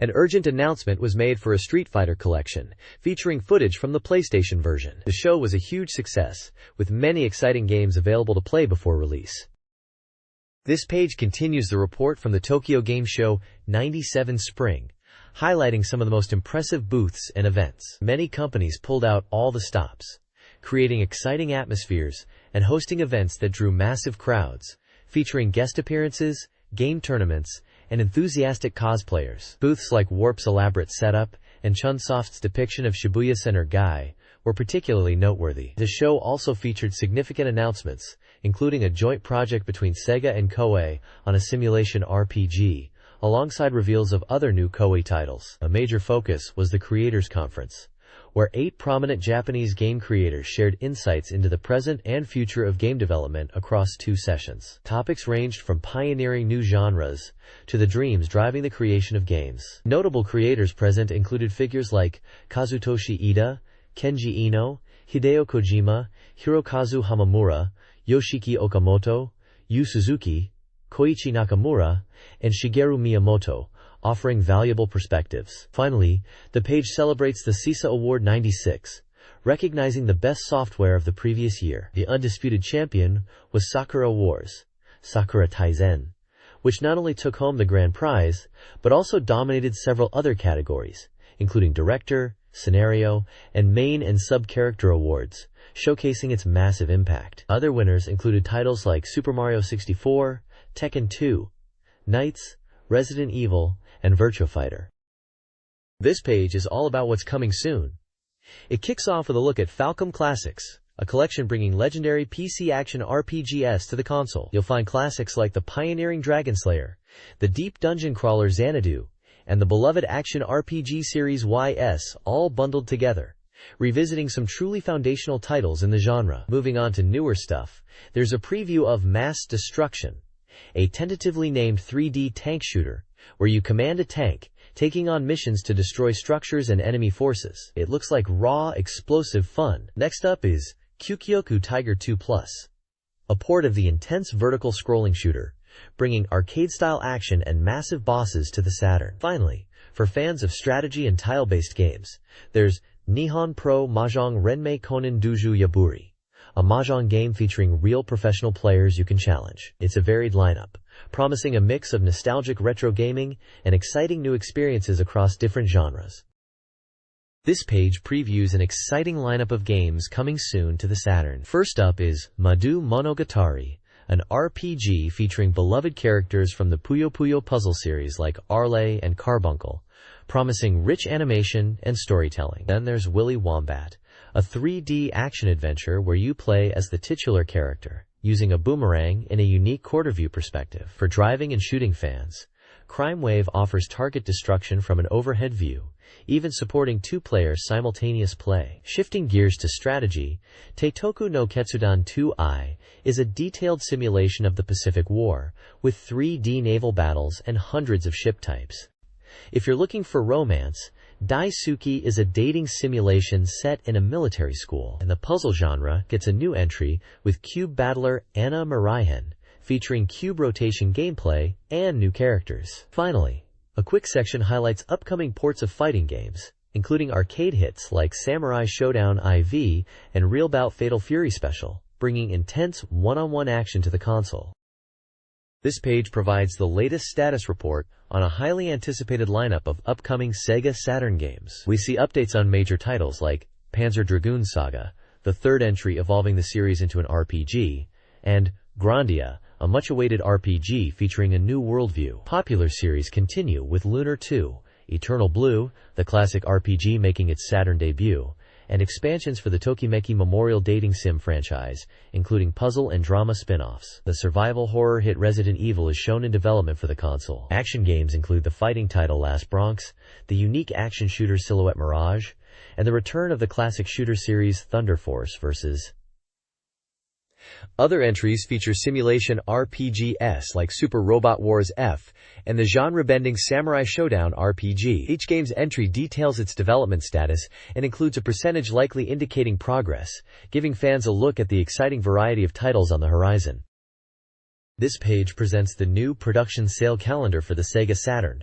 An urgent announcement was made for a Street Fighter collection, featuring footage from the PlayStation version. The show was a huge success, with many exciting games available to play before release. This page continues the report from the Tokyo Game Show '97 Spring, highlighting some of the most impressive booths and events. Many companies pulled out all the stops, creating exciting atmospheres and hosting events that drew massive crowds, featuring guest appearances, game tournaments, and enthusiastic cosplayers. Booths like Warp's elaborate setup and Chunsoft's depiction of Shibuya Center Gai were particularly noteworthy. The show also featured significant announcements, including a joint project between Sega and Koei on a simulation RPG, alongside reveals of other new Koei titles. A major focus was the Creators Conference, where 8 prominent Japanese game creators shared insights into the present and future of game development across 2 sessions. Topics ranged from pioneering new genres to the dreams driving the creation of games. Notable creators present included figures like Kazutoshi Ida, Kenji Ino, Hideo Kojima, Hirokazu Hamamura, Yoshiki Okamoto, Yu Suzuki, Koichi Nakamura, and Shigeru Miyamoto, offering valuable perspectives. Finally, the page celebrates the SESA Award 96, recognizing the best software of the previous year. The undisputed champion was Sakura Wars, Sakura Taizen, which not only took home the grand prize, but also dominated several other categories, including director, scenario, and main and sub-character awards, showcasing its massive impact. Other winners included titles like Super Mario 64, Tekken 2, Knights, Resident Evil, and Virtua Fighter. This page is all about what's coming soon. It kicks off with a look at Falcom Classics, a collection bringing legendary PC action RPGs to the console. You'll find classics like the pioneering Dragon Slayer, the deep dungeon crawler Xanadu, and the beloved action RPG series YS, all bundled together, revisiting some truly foundational titles in the genre. Moving on to newer stuff, there's a preview of Mass Destruction, a tentatively named 3D tank shooter, where you command a tank, taking on missions to destroy structures and enemy forces. It looks like raw, explosive fun. Next up is Kukyoku Tiger 2 Plus, a port of the intense vertical scrolling shooter, bringing arcade-style action and massive bosses to the Saturn. Finally, for fans of strategy and tile-based games, there's Nihon Pro Mahjong Renmei Konin Duju Yaburi, a mahjong game featuring real professional players you can challenge. It's a varied lineup, promising a mix of nostalgic retro gaming and exciting new experiences across different genres. This page previews an exciting lineup of games coming soon to the Saturn. First up is Madu Monogatari, an RPG featuring beloved characters from the Puyo Puyo puzzle series like Arle and Carbuncle, promising rich animation and storytelling. Then there's Willy Wombat, a 3D action-adventure where you play as the titular character, using a boomerang in a unique quarter-view perspective. For driving and shooting fans, Crime Wave offers target destruction from an overhead view, even supporting 2-player simultaneous play. Shifting gears to strategy, Teitoku no Ketsudan 2i is a detailed simulation of the Pacific War, with 3D naval battles and hundreds of ship types. If you're looking for romance, Daisuki is a dating simulation set in a military school, and the puzzle genre gets a new entry with Cube Battler Anna Marihen, featuring cube rotation gameplay and new characters. Finally, a quick section highlights upcoming ports of fighting games, including arcade hits like Samurai Showdown IV and Real Bout Fatal Fury Special, bringing intense one-on-one action to the console. This page provides the latest status report on a highly anticipated lineup of upcoming Sega Saturn games. We see updates on major titles like Panzer Dragoon Saga, the 3rd entry evolving the series into an RPG, and Grandia, a much-awaited RPG featuring a new worldview. Popular series continue with Lunar 2, Eternal Blue, the classic RPG making its Saturn debut, and expansions for the Tokimeki Memorial dating sim franchise, including puzzle and drama spin-offs. The survival horror hit Resident Evil is shown in development for the console. Action games include the fighting title Last Bronx, the unique action shooter Silhouette Mirage, and the return of the classic shooter series Thunder Force vs. Other entries feature simulation RPGs like Super Robot Wars F and the genre-bending Samurai Showdown RPG. Each game's entry details its development status and includes a percentage likely indicating progress, giving fans a look at the exciting variety of titles on the horizon. This page presents the new production sale calendar for the Sega Saturn,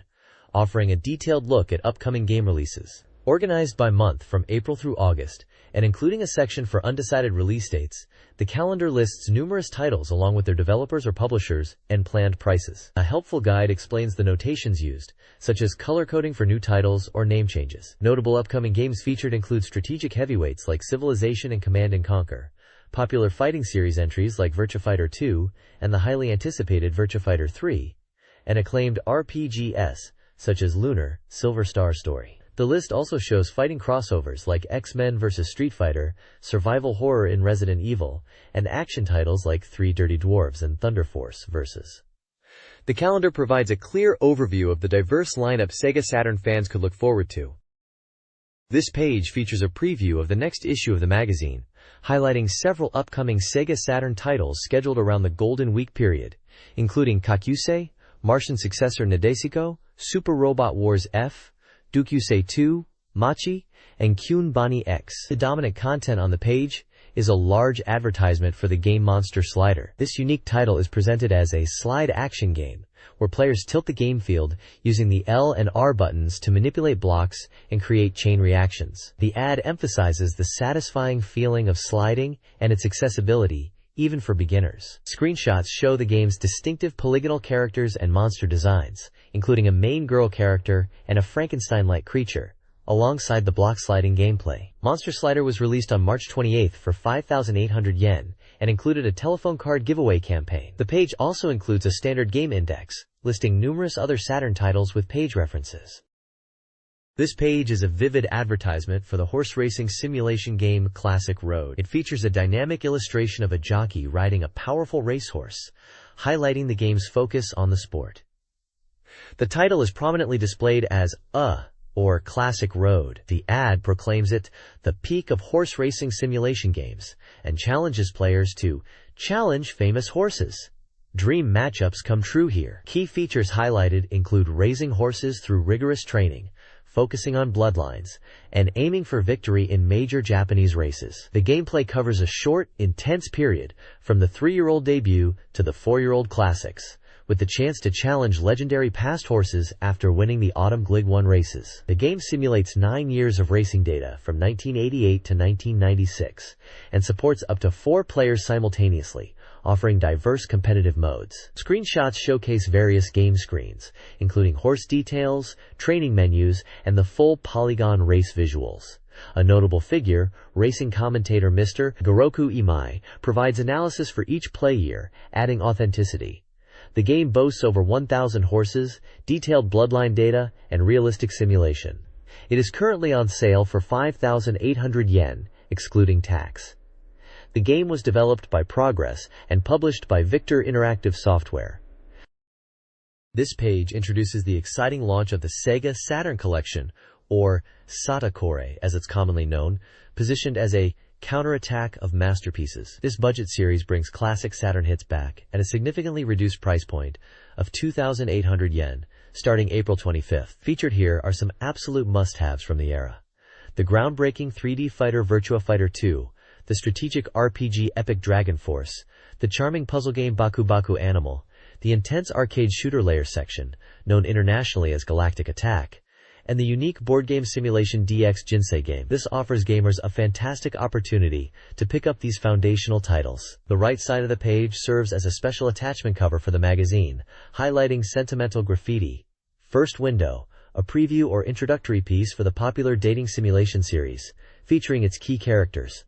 offering a detailed look at upcoming game releases. Organized by month from April through August, and including a section for undecided release dates, the calendar lists numerous titles along with their developers or publishers and planned prices. A helpful guide explains the notations used, such as color coding for new titles or name changes. Notable upcoming games featured include strategic heavyweights like Civilization and Command & Conquer, popular fighting series entries like Virtua Fighter 2 and the highly anticipated Virtua Fighter 3, and acclaimed RPGs such as Lunar, Silver Star Story. The list also shows fighting crossovers like X-Men vs. Street Fighter, survival horror in Resident Evil, and action titles like 3 Dirty Dwarves and Thunder Force vs. The calendar provides a clear overview of the diverse lineup Sega Saturn fans could look forward to. This page features a preview of the next issue of the magazine, highlighting several upcoming Sega Saturn titles scheduled around the Golden Week period, including Kakyusei, Martian Successor Nadesico, Super Robot Wars F, Dukyusei 2, Machi, and Kyun Bani X. The dominant content on the page is a large advertisement for the game Monster Slider. This unique title is presented as a slide action game, where players tilt the game field using the L and R buttons to manipulate blocks and create chain reactions. The ad emphasizes the satisfying feeling of sliding and its accessibility, even for beginners. Screenshots show the game's distinctive polygonal characters and monster designs, including a main girl character and a Frankenstein-like creature, alongside the block sliding gameplay. Monster Slider was released on March 28 for 5,800 yen and included a telephone card giveaway campaign. The page also includes a standard game index, listing numerous other Saturn titles with page references. This page is a vivid advertisement for the horse racing simulation game Classic Road. It features a dynamic illustration of a jockey riding a powerful racehorse, highlighting the game's focus on the sport. The title is prominently displayed as or Classic Road. The ad proclaims it the peak of horse racing simulation games and challenges players to challenge famous horses. Dream matchups come true here. Key features highlighted include raising horses through rigorous training, focusing on bloodlines, and aiming for victory in major Japanese races. The gameplay covers a short, intense period from the 3-year-old debut to the 4-year-old classics, with the chance to challenge legendary past horses after winning the Autumn Glig 1 races. The game simulates 9 years of racing data from 1988 to 1996 and supports up to 4 players simultaneously, offering diverse competitive modes. Screenshots showcase various game screens, including horse details, training menus, and the full polygon race visuals. A notable figure, racing commentator Mr. Goroku Imai, provides analysis for each play year, adding authenticity. The game boasts over 1,000 horses, detailed bloodline data, and realistic simulation. It is currently on sale for 5,800 yen, excluding tax. The game was developed by Progress and published by Victor Interactive Software. This page introduces the exciting launch of the Sega Saturn Collection, or Satakore as it's commonly known, positioned as a counterattack of masterpieces. This budget series brings classic Saturn hits back at a significantly reduced price point of 2,800 yen, starting April 25th. Featured here are some absolute must-haves from the era: the groundbreaking 3D fighter Virtua Fighter 2, the strategic RPG epic Dragon Force, the charming puzzle game Baku Baku Animal, the intense arcade shooter layer section, known internationally as Galactic Attack, and the unique board game simulation DX Jinsei game. This offers gamers a fantastic opportunity to pick up these foundational titles. The right side of the page serves as a special attachment cover for the magazine, highlighting sentimental graffiti. First window, a preview or introductory piece for the popular dating simulation series, featuring its key characters.